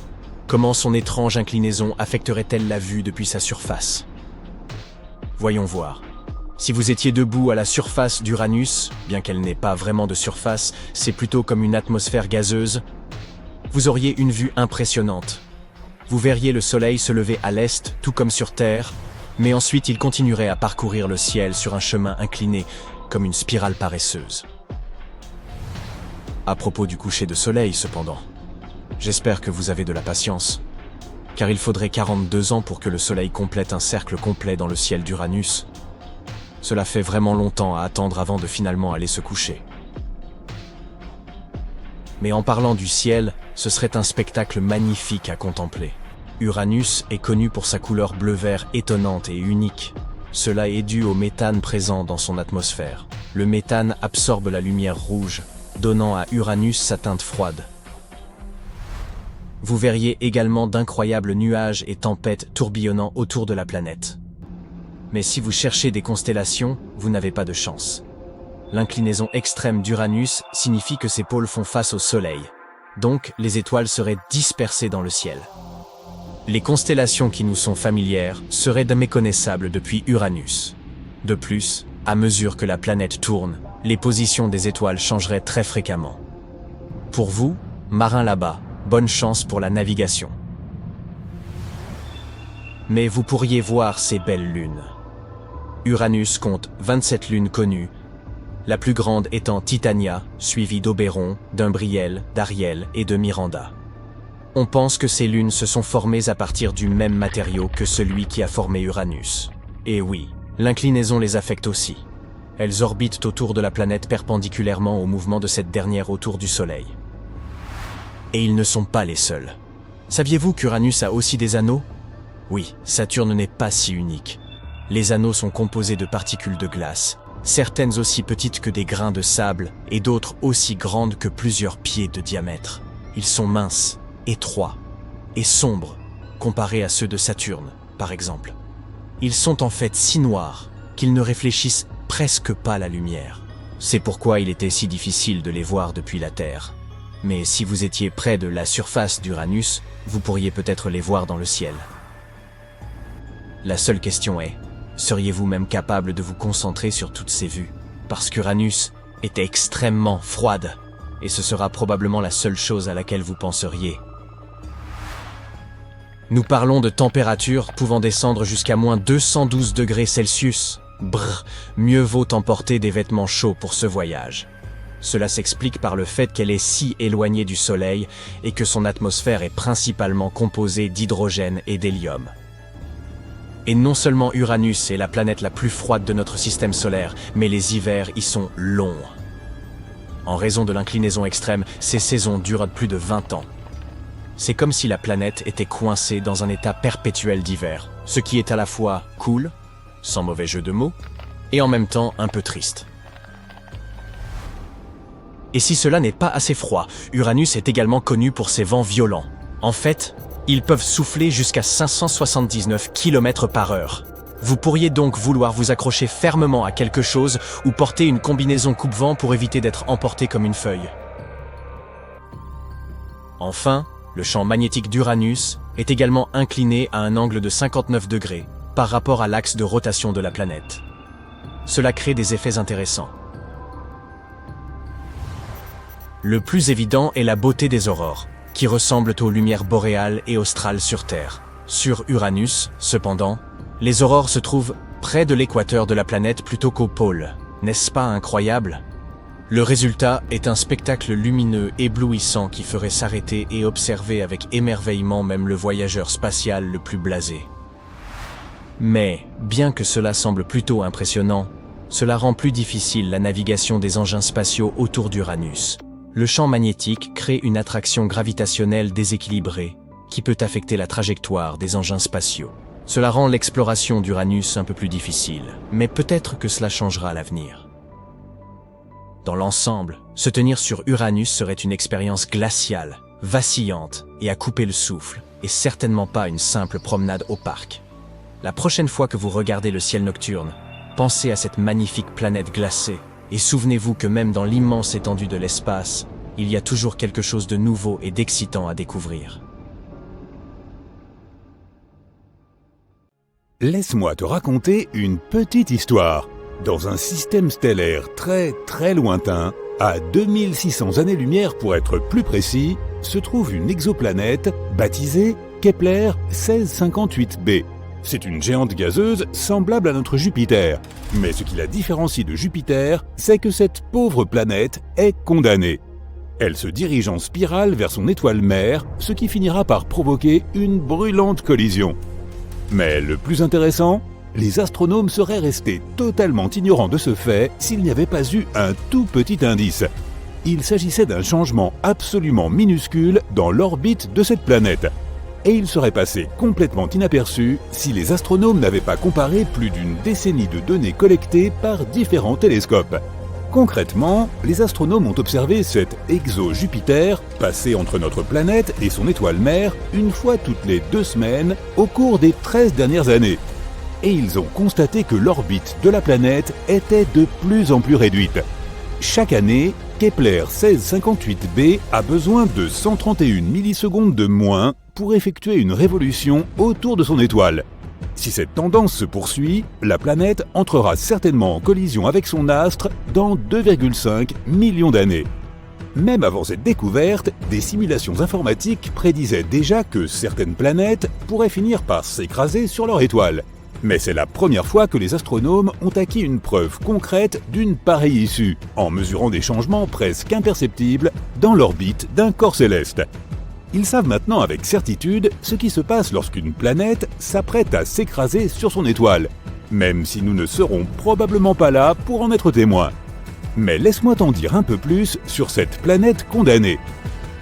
[SPEAKER 1] Comment son étrange inclinaison affecterait-elle la vue depuis sa surface ?» Voyons voir. Si vous étiez debout à la surface d'Uranus, bien qu'elle n'ait pas vraiment de surface, c'est plutôt comme une atmosphère gazeuse, vous auriez une vue impressionnante. Vous verriez le soleil se lever à l'est, tout comme sur Terre, mais ensuite il continuerait à parcourir le ciel sur un chemin incliné, comme une spirale paresseuse. À propos du coucher de soleil, cependant, j'espère que vous avez de la patience, car il faudrait 42 ans pour que le soleil complète un cercle complet dans le ciel d'Uranus. Cela fait vraiment longtemps à attendre avant de finalement aller se coucher. Mais en parlant du ciel, ce serait un spectacle magnifique à contempler. Uranus est connu pour sa couleur bleu-vert étonnante et unique. Cela est dû au méthane présent dans son atmosphère. Le méthane absorbe la lumière rouge, donnant à Uranus sa teinte froide. Vous verriez également d'incroyables nuages et tempêtes tourbillonnant autour de la planète. Mais si vous cherchez des constellations, vous n'avez pas de chance. L'inclinaison extrême d'Uranus signifie que ses pôles font face au Soleil. Donc, les étoiles seraient dispersées dans le ciel. Les constellations qui nous sont familières seraient méconnaissables depuis Uranus. De plus, à mesure que la planète tourne, les positions des étoiles changeraient très fréquemment. Pour vous, marins là-bas, bonne chance pour la navigation. Mais vous pourriez voir ces belles lunes. Uranus compte 27 lunes connues, la plus grande étant Titania, suivie d'Oberon, d'Umbriel, d'Ariel et de Miranda. On pense que ces lunes se sont formées à partir du même matériau que celui qui a formé Uranus. Et oui, l'inclinaison les affecte aussi. Elles orbitent autour de la planète perpendiculairement au mouvement de cette dernière autour du Soleil. Et ils ne sont pas les seuls. Saviez-vous qu'Uranus a aussi des anneaux ? Oui, Saturne n'est pas si unique. Les anneaux sont composés de particules de glace, certaines aussi petites que des grains de sable et d'autres aussi grandes que plusieurs pieds de diamètre. Ils sont minces, étroits et sombres, comparés à ceux de Saturne, par exemple. Ils sont en fait si noirs qu'ils ne réfléchissent presque pas la lumière. C'est pourquoi il était si difficile de les voir depuis la Terre. Mais si vous étiez près de la surface d'Uranus, vous pourriez peut-être les voir dans le ciel. La seule question est, seriez-vous même capable de vous concentrer sur toutes ces vues? Parce qu'Uranus était extrêmement froide, et ce sera probablement la seule chose à laquelle vous penseriez. Nous parlons de températures pouvant descendre jusqu'à moins 212 degrés Celsius. Brr, mieux vaut emporter des vêtements chauds pour ce voyage. Cela s'explique par le fait qu'elle est si éloignée du Soleil et que son atmosphère est principalement composée d'hydrogène et d'hélium. Et non seulement Uranus est la planète la plus froide de notre système solaire, mais les hivers y sont longs. En raison de l'inclinaison extrême, ces saisons durent plus de 20 ans. C'est comme si la planète était coincée dans un état perpétuel d'hiver, ce qui est à la fois cool, sans mauvais jeu de mots, et en même temps un peu triste. Et si cela n'est pas assez froid, Uranus est également connu pour ses vents violents. En fait, ils peuvent souffler jusqu'à 579 km/h. Vous pourriez donc vouloir vous accrocher fermement à quelque chose ou porter une combinaison coupe-vent pour éviter d'être emporté comme une feuille. Enfin, le champ magnétique d'Uranus est également incliné à un angle de 59 degrés par rapport à l'axe de rotation de la planète. Cela crée des effets intéressants. Le plus évident est la beauté des aurores, qui ressemblent aux lumières boréales et australes sur Terre. Sur Uranus, cependant, les aurores se trouvent près de l'équateur de la planète plutôt qu'au pôle. N'est-ce pas incroyable ? Le résultat est un spectacle lumineux éblouissant qui ferait s'arrêter et observer avec émerveillement même le voyageur spatial le plus blasé. Mais, bien que cela semble plutôt impressionnant, cela rend plus difficile la navigation des engins spatiaux autour d'Uranus. Le champ magnétique crée une attraction gravitationnelle déséquilibrée qui peut affecter la trajectoire des engins spatiaux. Cela rend l'exploration d'Uranus un peu plus difficile, mais peut-être que cela changera à l'avenir. Dans l'ensemble, se tenir sur Uranus serait une expérience glaciale, vacillante et à couper le souffle, et certainement pas une simple promenade au parc. La prochaine fois que vous regardez le ciel nocturne, pensez à cette magnifique planète glacée, et souvenez-vous que même dans l'immense étendue de l'espace, il y a toujours quelque chose de nouveau et d'excitant à découvrir.
[SPEAKER 2] Laisse-moi te raconter une petite histoire. Dans un système stellaire très très lointain, à 2600 années-lumière pour être plus précis, se trouve une exoplanète baptisée Kepler 1658b. C'est une géante gazeuse semblable à notre Jupiter. Mais ce qui la différencie de Jupiter, c'est que cette pauvre planète est condamnée. Elle se dirige en spirale vers son étoile mère, ce qui finira par provoquer une brûlante collision. Mais le plus intéressant, les astronomes seraient restés totalement ignorants de ce fait s'il n'y avait pas eu un tout petit indice. Il s'agissait d'un changement absolument minuscule dans l'orbite de cette planète. Et il serait passé complètement inaperçu si les astronomes n'avaient pas comparé plus d'une décennie de données collectées par différents télescopes. Concrètement, les astronomes ont observé cet exo-Jupiter passer entre notre planète et son étoile mère une fois toutes les 2 semaines au cours des 13 dernières années. Et ils ont constaté que l'orbite de la planète était de plus en plus réduite. Chaque année, Kepler 1658b a besoin de 131 millisecondes de moins pour effectuer une révolution autour de son étoile. Si cette tendance se poursuit, la planète entrera certainement en collision avec son astre dans 2,5 millions d'années. Même avant cette découverte, des simulations informatiques prédisaient déjà que certaines planètes pourraient finir par s'écraser sur leur étoile. Mais c'est la première fois que les astronomes ont acquis une preuve concrète d'une pareille issue, en mesurant des changements presque imperceptibles dans l'orbite d'un corps céleste. Ils savent maintenant avec certitude ce qui se passe lorsqu'une planète s'apprête à s'écraser sur son étoile, même si nous ne serons probablement pas là pour en être témoins. Mais laisse-moi t'en dire un peu plus sur cette planète condamnée.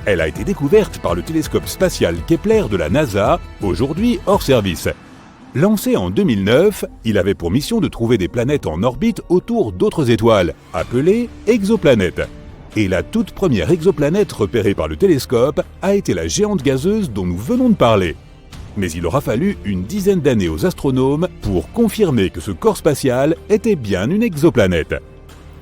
[SPEAKER 2] Elle a été découverte par le télescope spatial Kepler de la NASA, aujourd'hui hors service. Lancé en 2009, il avait pour mission de trouver des planètes en orbite autour d'autres étoiles, appelées exoplanètes. Et la toute première exoplanète repérée par le télescope a été la géante gazeuse dont nous venons de parler. Mais il aura fallu une dizaine d'années aux astronomes pour confirmer que ce corps spatial était bien une exoplanète.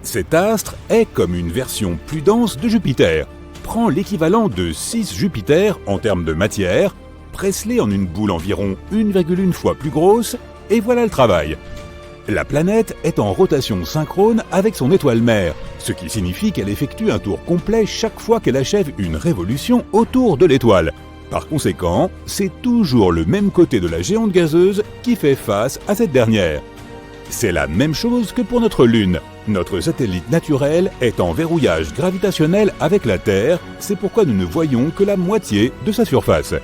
[SPEAKER 2] Cet astre est comme une version plus dense de Jupiter, prend l'équivalent de 6 Jupiters en termes de matière, presse-les en une boule environ 1,1 fois plus grosse, et voilà le travail. La planète est en rotation synchrone avec son étoile mère, ce qui signifie qu'elle effectue un tour complet chaque fois qu'elle achève une révolution autour de l'étoile. Par conséquent, c'est toujours le même côté de la géante gazeuse qui fait face à cette dernière. C'est la même chose que pour notre Lune. Notre satellite naturel est en verrouillage gravitationnel avec la Terre, c'est pourquoi nous ne voyons que la moitié de sa surface.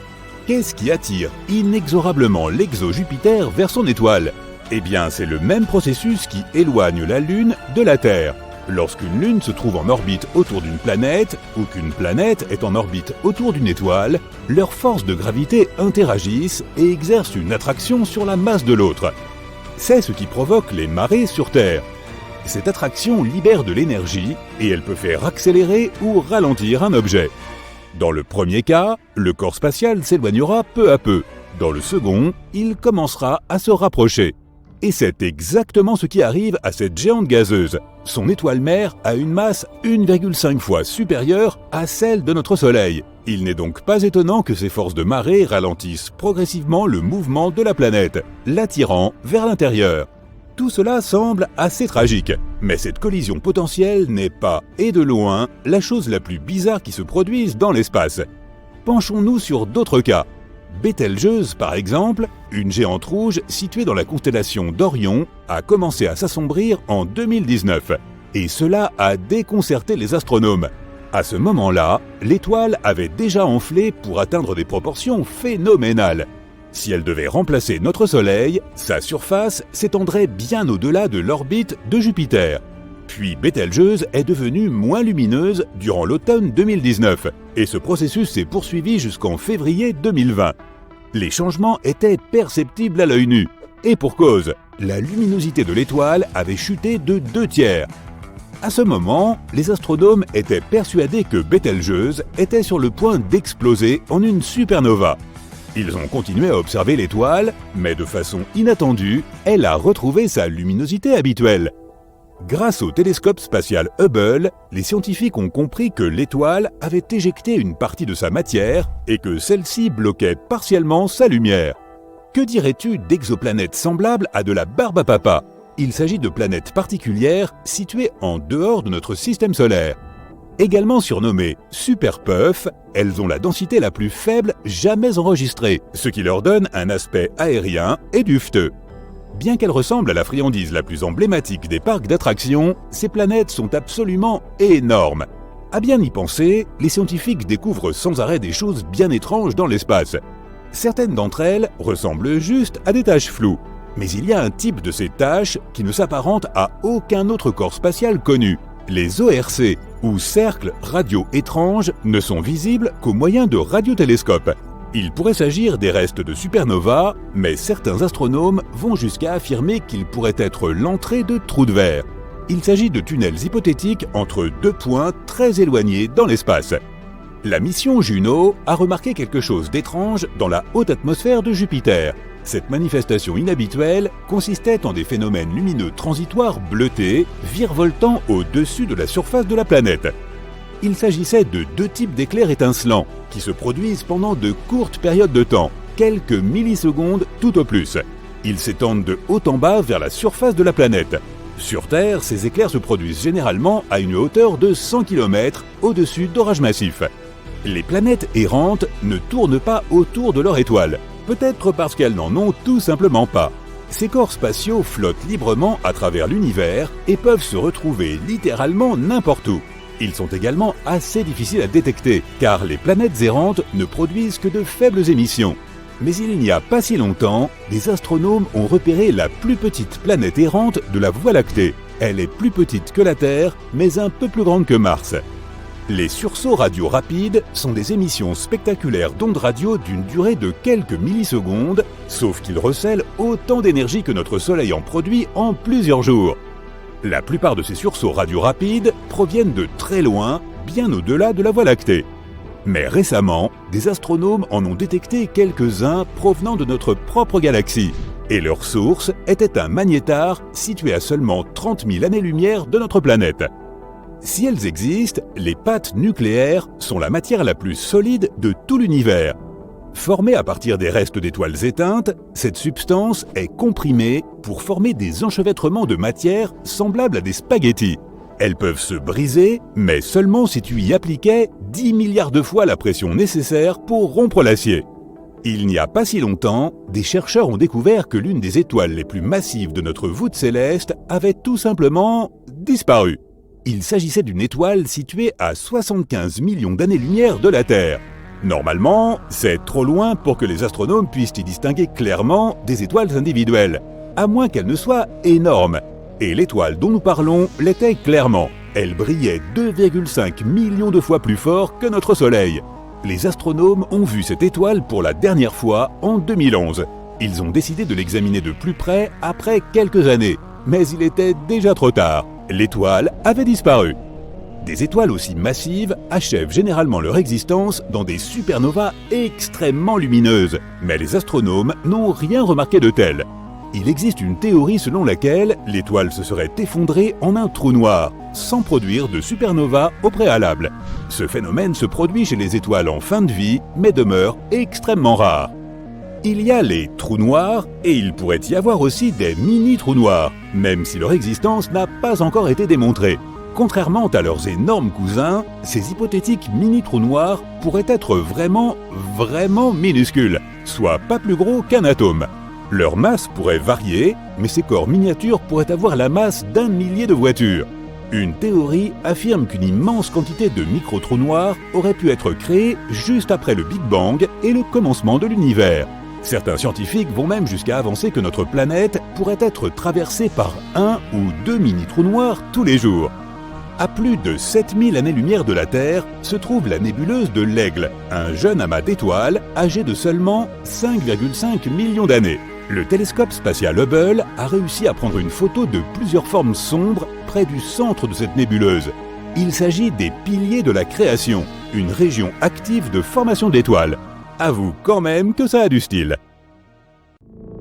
[SPEAKER 2] Qu'est-ce qui attire inexorablement l'exo-Jupiter vers son étoile ? Eh bien, c'est le même processus qui éloigne la Lune de la Terre. Lorsqu'une Lune se trouve en orbite autour d'une planète, ou qu'une planète est en orbite autour d'une étoile, leurs forces de gravité interagissent et exercent une attraction sur la masse de l'autre. C'est ce qui provoque les marées sur Terre. Cette attraction libère de l'énergie et elle peut faire accélérer ou ralentir un objet. Dans le premier cas, le corps spatial s'éloignera peu à peu. Dans le second, il commencera à se rapprocher. Et c'est exactement ce qui arrive à cette géante gazeuse. Son étoile mère a une masse 1,5 fois supérieure à celle de notre Soleil. Il n'est donc pas étonnant que ces forces de marée ralentissent progressivement le mouvement de la planète, l'attirant vers l'intérieur. Tout cela semble assez tragique, mais cette collision potentielle n'est pas, et de loin, la chose la plus bizarre qui se produise dans l'espace. Penchons-nous sur d'autres cas. Bételgeuse, par exemple, une géante rouge située dans la constellation d'Orion, a commencé à s'assombrir en 2019. Et cela a déconcerté les astronomes. À ce moment-là, l'étoile avait déjà enflé pour atteindre des proportions phénoménales. Si elle devait remplacer notre Soleil, sa surface s'étendrait bien au-delà de l'orbite de Jupiter. Puis Bételgeuse est devenue moins lumineuse durant l'automne 2019, et ce processus s'est poursuivi jusqu'en février 2020. Les changements étaient perceptibles à l'œil nu, et pour cause, la luminosité de l'étoile avait chuté de 2/3. À ce moment, les astronomes étaient persuadés que Bételgeuse était sur le point d'exploser en une supernova. Ils ont continué à observer l'étoile, mais de façon inattendue, elle a retrouvé sa luminosité habituelle. Grâce au télescope spatial Hubble, les scientifiques ont compris que l'étoile avait éjecté une partie de sa matière et que celle-ci bloquait partiellement sa lumière. Que dirais-tu d'exoplanètes semblables à de la barbe à papa ? Il s'agit de planètes particulières situées en dehors de notre système solaire. Également surnommées super-puffs, elles ont la densité la plus faible jamais enregistrée, ce qui leur donne un aspect aérien et dufteux. Bien qu'elles ressemblent à la friandise la plus emblématique des parcs d'attractions, ces planètes sont absolument énormes. À bien y penser, les scientifiques découvrent sans arrêt des choses bien étranges dans l'espace. Certaines d'entre elles ressemblent juste à des taches floues. Mais il y a un type de ces taches qui ne s'apparente à aucun autre corps spatial connu. Les ORC, ou cercles radio étranges, ne sont visibles qu'au moyen de radiotélescopes. Il pourrait s'agir des restes de supernovas, mais certains astronomes vont jusqu'à affirmer qu'ils pourraient être l'entrée de trous de verre. Il s'agit de tunnels hypothétiques entre deux points très éloignés dans l'espace. La mission Juno a remarqué quelque chose d'étrange dans la haute atmosphère de Jupiter. Cette manifestation inhabituelle consistait en des phénomènes lumineux transitoires bleutés, virevoltant au-dessus de la surface de la planète. Il s'agissait de deux types d'éclairs étincelants, qui se produisent pendant de courtes périodes de temps, quelques millisecondes tout au plus. Ils s'étendent de haut en bas vers la surface de la planète. Sur Terre, ces éclairs se produisent généralement à une hauteur de 100 km au-dessus d'orages massifs. Les planètes errantes ne tournent pas autour de leur étoile, peut-être parce qu'elles n'en ont tout simplement pas. Ces corps spatiaux flottent librement à travers l'univers et peuvent se retrouver littéralement n'importe où. Ils sont également assez difficiles à détecter, car les planètes errantes ne produisent que de faibles émissions. Mais il n'y a pas si longtemps, des astronomes ont repéré la plus petite planète errante de la Voie lactée. Elle est plus petite que la Terre, mais un peu plus grande que Mars. Les sursauts radio rapides sont des émissions spectaculaires d'ondes radio d'une durée de quelques millisecondes, sauf qu'ils recèlent autant d'énergie que notre Soleil en produit en plusieurs jours. La plupart de ces sursauts radio rapides proviennent de très loin, bien au-delà de la Voie lactée. Mais récemment, des astronomes en ont détecté quelques-uns provenant de notre propre galaxie. Et leur source était un magnétar situé à seulement 30 000 années-lumière de notre planète. Si elles existent, les pattes nucléaires sont la matière la plus solide de tout l'univers. Formée à partir des restes d'étoiles éteintes, cette substance est comprimée pour former des enchevêtrements de matière semblables à des spaghettis. Elles peuvent se briser, mais seulement si tu y appliquais 10 milliards de fois la pression nécessaire pour rompre l'acier. Il n'y a pas si longtemps, des chercheurs ont découvert que l'une des étoiles les plus massives de notre voûte céleste avait tout simplement disparu. Il s'agissait d'une étoile située à 75 millions d'années-lumière de la Terre. Normalement, c'est trop loin pour que les astronomes puissent y distinguer clairement des étoiles individuelles, à moins qu'elles ne soient énormes. Et l'étoile dont nous parlons l'était clairement. Elle brillait 2,5 millions de fois plus fort que notre Soleil. Les astronomes ont vu cette étoile pour la dernière fois en 2011. Ils ont décidé de l'examiner de plus près après quelques années. Mais il était déjà trop tard. L'étoile avait disparu. Des étoiles aussi massives achèvent généralement leur existence dans des supernovas extrêmement lumineuses. Mais les astronomes n'ont rien remarqué de tel. Il existe une théorie selon laquelle l'étoile se serait effondrée en un trou noir, sans produire de supernova au préalable. Ce phénomène se produit chez les étoiles en fin de vie, mais demeure extrêmement rare. Il y a les trous noirs, et il pourrait y avoir aussi des mini-trous noirs, même si leur existence n'a pas encore été démontrée. Contrairement à leurs énormes cousins, ces hypothétiques mini-trous noirs pourraient être vraiment minuscules, soit pas plus gros qu'un atome. Leur masse pourrait varier, mais ces corps miniatures pourraient avoir la masse d'1 millier de voitures. Une théorie affirme qu'une immense quantité de micro-trous noirs aurait pu être créée juste après le Big Bang et le commencement de l'univers. Certains scientifiques vont même jusqu'à avancer que notre planète pourrait être traversée par 1 ou 2 mini-trous noirs tous les jours. À plus de 7000 années-lumière de la Terre se trouve la nébuleuse de l'Aigle, un jeune amas d'étoiles âgé de seulement 5,5 millions d'années. Le télescope spatial Hubble a réussi à prendre une photo de plusieurs formes sombres près du centre de cette nébuleuse. Il s'agit des piliers de la création, une région active de formation d'étoiles. Avoue quand même que ça a du style.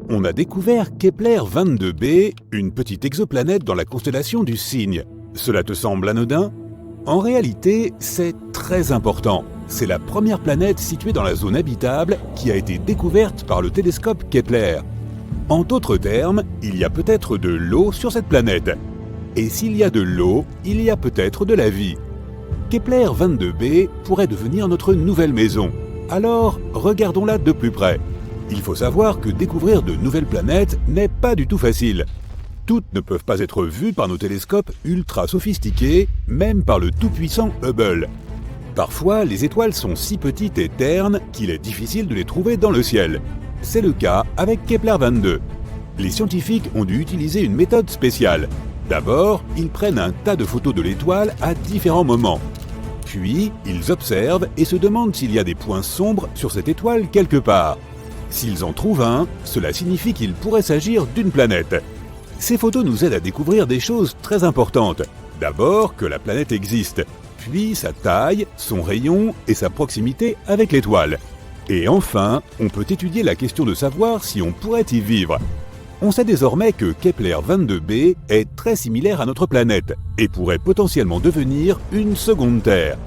[SPEAKER 2] On a découvert Kepler 22b, une petite exoplanète dans la constellation du Cygne. Cela te semble anodin ? En réalité, c'est très important. C'est la première planète située dans la zone habitable qui a été découverte par le télescope Kepler. En d'autres termes, il y a peut-être de l'eau sur cette planète. Et s'il y a de l'eau, il y a peut-être de la vie. Kepler 22b pourrait devenir notre nouvelle maison. Alors, regardons-la de plus près. Il faut savoir que découvrir de nouvelles planètes n'est pas du tout facile. Toutes ne peuvent pas être vues par nos télescopes ultra sophistiqués, même par le tout-puissant Hubble. Parfois, les étoiles sont si petites et ternes qu'il est difficile de les trouver dans le ciel. C'est le cas avec Kepler 22. Les scientifiques ont dû utiliser une méthode spéciale. D'abord, ils prennent un tas de photos de l'étoile à différents moments. Puis, ils observent et se demandent s'il y a des points sombres sur cette étoile quelque part. S'ils en trouvent un, cela signifie qu'il pourrait s'agir d'une planète. Ces photos nous aident à découvrir des choses très importantes. D'abord, que la planète existe, puis sa taille, son rayon et sa proximité avec l'étoile. Et enfin, on peut étudier la question de savoir si on pourrait y vivre. On sait désormais que Kepler 22b est très similaire à notre planète et pourrait potentiellement devenir une seconde Terre.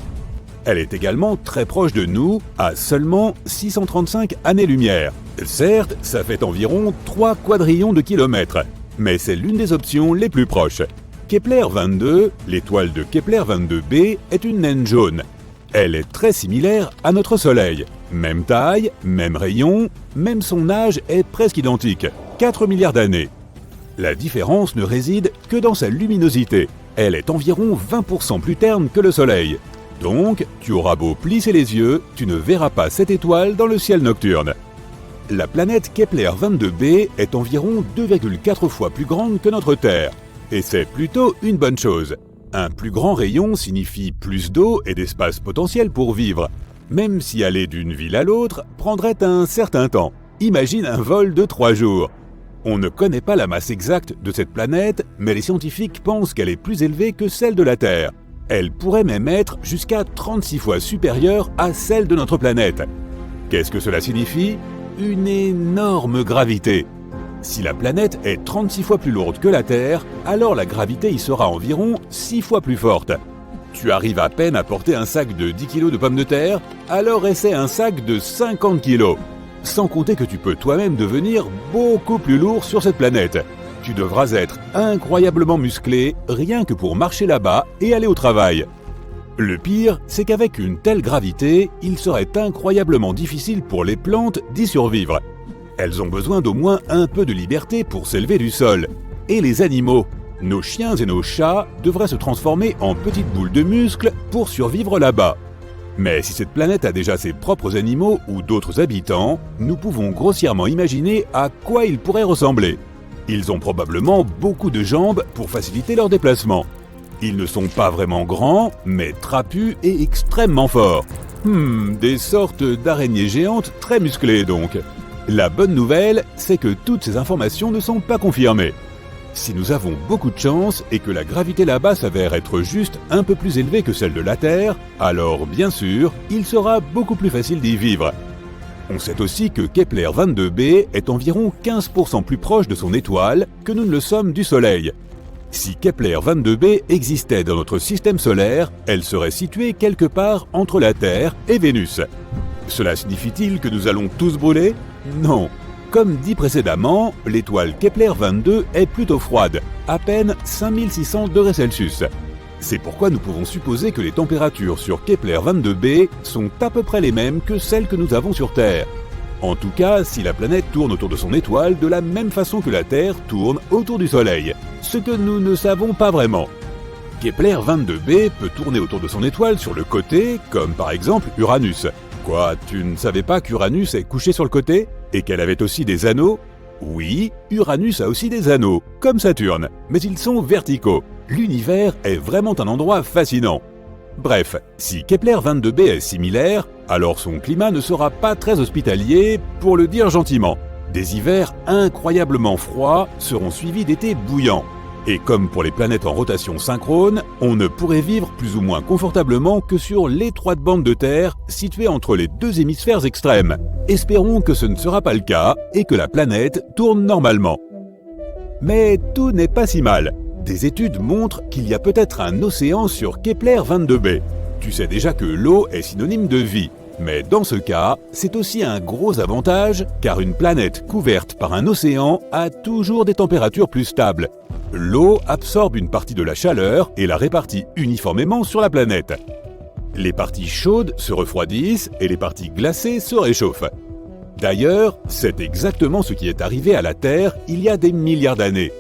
[SPEAKER 2] Elle est également très proche de nous, à seulement 635 années-lumière. Certes, ça fait environ 3 quadrillions de kilomètres, mais c'est l'une des options les plus proches. Kepler 22, l'étoile de Kepler 22b, est une naine jaune. Elle est très similaire à notre Soleil. Même taille, même rayon, même son âge est presque identique, 4 milliards d'années. La différence ne réside que dans sa luminosité. Elle est environ 20% plus terne que le Soleil. Donc, tu auras beau plisser les yeux, tu ne verras pas cette étoile dans le ciel nocturne. La planète Kepler 22b est environ 2,4 fois plus grande que notre Terre. Et c'est plutôt une bonne chose. Un plus grand rayon signifie plus d'eau et d'espace potentiel pour vivre, même si aller d'une ville à l'autre prendrait un certain temps. Imagine un vol de 3 jours. On ne connaît pas la masse exacte de cette planète, mais les scientifiques pensent qu'elle est plus élevée que celle de la Terre. Elle pourrait même être jusqu'à 36 fois supérieure à celle de notre planète. Qu'est-ce que cela signifie ? Une énorme gravité. Si la planète est 36 fois plus lourde que la Terre, alors la gravité y sera environ 6 fois plus forte. Tu arrives à peine à porter un sac de 10 kg de pommes de terre, alors essaie un sac de 50 kg. Sans compter que tu peux toi-même devenir beaucoup plus lourd sur cette planète. Tu devras être incroyablement musclé rien que pour marcher là-bas et aller au travail. Le pire, c'est qu'avec une telle gravité, il serait incroyablement difficile pour les plantes d'y survivre. Elles ont besoin d'au moins un peu de liberté pour s'élever du sol. Et les animaux, nos chiens et nos chats devraient se transformer en petites boules de muscles pour survivre là-bas. Mais si cette planète a déjà ses propres animaux ou d'autres habitants, nous pouvons grossièrement imaginer à quoi ils pourraient ressembler. Ils ont probablement beaucoup de jambes pour faciliter leur déplacement. Ils ne sont pas vraiment grands, mais trapus et extrêmement forts. Des sortes d'araignées géantes très musclées donc. La bonne nouvelle, c'est que toutes ces informations ne sont pas confirmées. Si nous avons beaucoup de chance et que la gravité là-bas s'avère être juste un peu plus élevée que celle de la Terre, alors bien sûr, il sera beaucoup plus facile d'y vivre. On sait aussi que Kepler 22b est environ 15% plus proche de son étoile que nous ne le sommes du Soleil. Si Kepler 22b existait dans notre système solaire, elle serait située quelque part entre la Terre et Vénus. Cela signifie-t-il que nous allons tous brûler ? Non. Comme dit précédemment, l'étoile Kepler 22 est plutôt froide, à peine 5600 degrés Celsius. C'est pourquoi nous pouvons supposer que les températures sur Kepler 22b sont à peu près les mêmes que celles que nous avons sur Terre. En tout cas, si la planète tourne autour de son étoile de la même façon que la Terre tourne autour du Soleil, ce que nous ne savons pas vraiment. Kepler 22b peut tourner autour de son étoile sur le côté, comme par exemple Uranus. Quoi, tu ne savais pas qu'Uranus est couché sur le côté ? Et qu'elle avait aussi des anneaux ? Oui, Uranus a aussi des anneaux, comme Saturne, mais ils sont verticaux. L'univers est vraiment un endroit fascinant. Bref, si Kepler 22b est similaire, alors son climat ne sera pas très hospitalier, pour le dire gentiment. Des hivers incroyablement froids seront suivis d'étés bouillants. Et comme pour les planètes en rotation synchrone, on ne pourrait vivre plus ou moins confortablement que sur l'étroite bande de terre située entre les deux hémisphères extrêmes. Espérons que ce ne sera pas le cas et que la planète tourne normalement. Mais tout n'est pas si mal. Des études montrent qu'il y a peut-être un océan sur Kepler 22b. Tu sais déjà que l'eau est synonyme de vie. Mais dans ce cas, c'est aussi un gros avantage, car une planète couverte par un océan a toujours des températures plus stables. L'eau absorbe une partie de la chaleur et la répartit uniformément sur la planète. Les parties chaudes se refroidissent et les parties glacées se réchauffent. D'ailleurs, c'est exactement ce qui est arrivé à la Terre il y a des milliards d'années.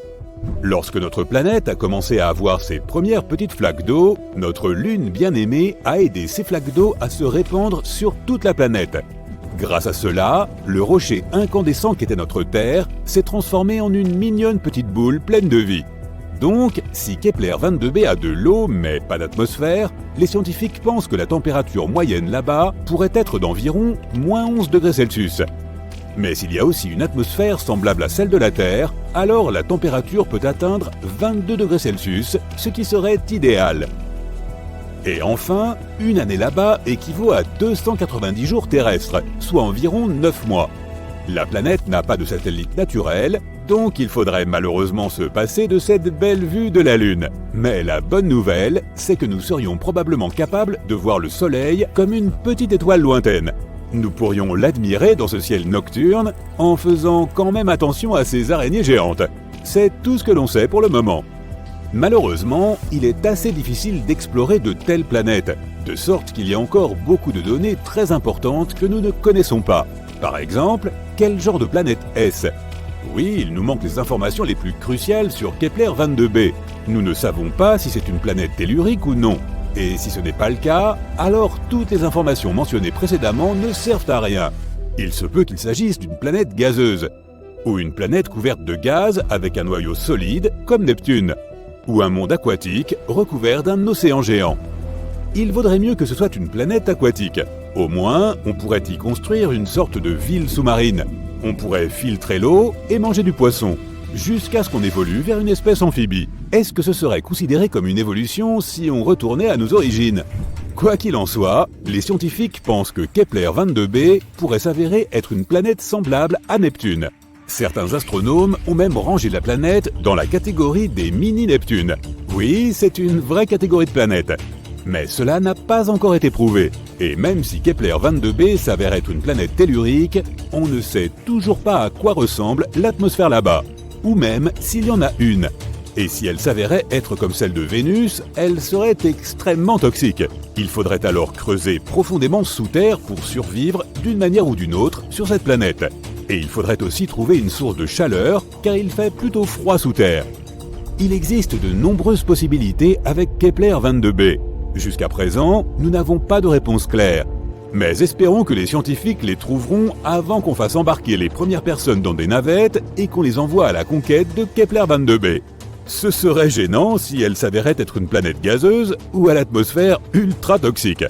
[SPEAKER 2] Lorsque notre planète a commencé à avoir ses premières petites flaques d'eau, notre Lune bien-aimée a aidé ces flaques d'eau à se répandre sur toute la planète. Grâce à cela, le rocher incandescent qu'était notre Terre s'est transformé en une mignonne petite boule pleine de vie. Donc, si Kepler 22b a de l'eau mais pas d'atmosphère, les scientifiques pensent que la température moyenne là-bas pourrait être d'environ -11 degrés Celsius. Mais s'il y a aussi une atmosphère semblable à celle de la Terre, alors la température peut atteindre 22 degrés Celsius, ce qui serait idéal. Et enfin, une année là-bas équivaut à 290 jours terrestres, soit environ 9 mois. La planète n'a pas de satellite naturel, donc il faudrait malheureusement se passer de cette belle vue de la Lune. Mais la bonne nouvelle, c'est que nous serions probablement capables de voir le Soleil comme une petite étoile lointaine. Nous pourrions l'admirer dans ce ciel nocturne en faisant quand même attention à ces araignées géantes. C'est tout ce que l'on sait pour le moment. Malheureusement, il est assez difficile d'explorer de telles planètes, de sorte qu'il y a encore beaucoup de données très importantes que nous ne connaissons pas. Par exemple, quel genre de planète est-ce ? Oui, il nous manque les informations les plus cruciales sur Kepler 22b. Nous ne savons pas si c'est une planète tellurique ou non. Et si ce n'est pas le cas, alors toutes les informations mentionnées précédemment ne servent à rien. Il se peut qu'il s'agisse d'une planète gazeuse, ou une planète couverte de gaz avec un noyau solide comme Neptune, ou un monde aquatique recouvert d'un océan géant. Il vaudrait mieux que ce soit une planète aquatique. Au moins, on pourrait y construire une sorte de ville sous-marine. On pourrait filtrer l'eau et manger du poisson, jusqu'à ce qu'on évolue vers une espèce amphibie. Est-ce que ce serait considéré comme une évolution si on retournait à nos origines ? Quoi qu'il en soit, les scientifiques pensent que Kepler 22b pourrait s'avérer être une planète semblable à Neptune. Certains astronomes ont même rangé la planète dans la catégorie des mini-Neptunes. Oui, c'est une vraie catégorie de planètes. Mais cela n'a pas encore été prouvé. Et même si Kepler-22b s'avère être une planète tellurique, on ne sait toujours pas à quoi ressemble l'atmosphère là-bas, ou même s'il y en a une. Et si elle s'avérait être comme celle de Vénus, elle serait extrêmement toxique. Il faudrait alors creuser profondément sous terre pour survivre d'une manière ou d'une autre sur cette planète. Et il faudrait aussi trouver une source de chaleur, car il fait plutôt froid sous terre. Il existe de nombreuses possibilités avec Kepler-22b. Jusqu'à présent, nous n'avons pas de réponse claire. Mais espérons que les scientifiques les trouveront avant qu'on fasse embarquer les premières personnes dans des navettes et qu'on les envoie à la conquête de Kepler-22b. Ce serait gênant si elle s'avérait être une planète gazeuse ou à l'atmosphère ultra toxique.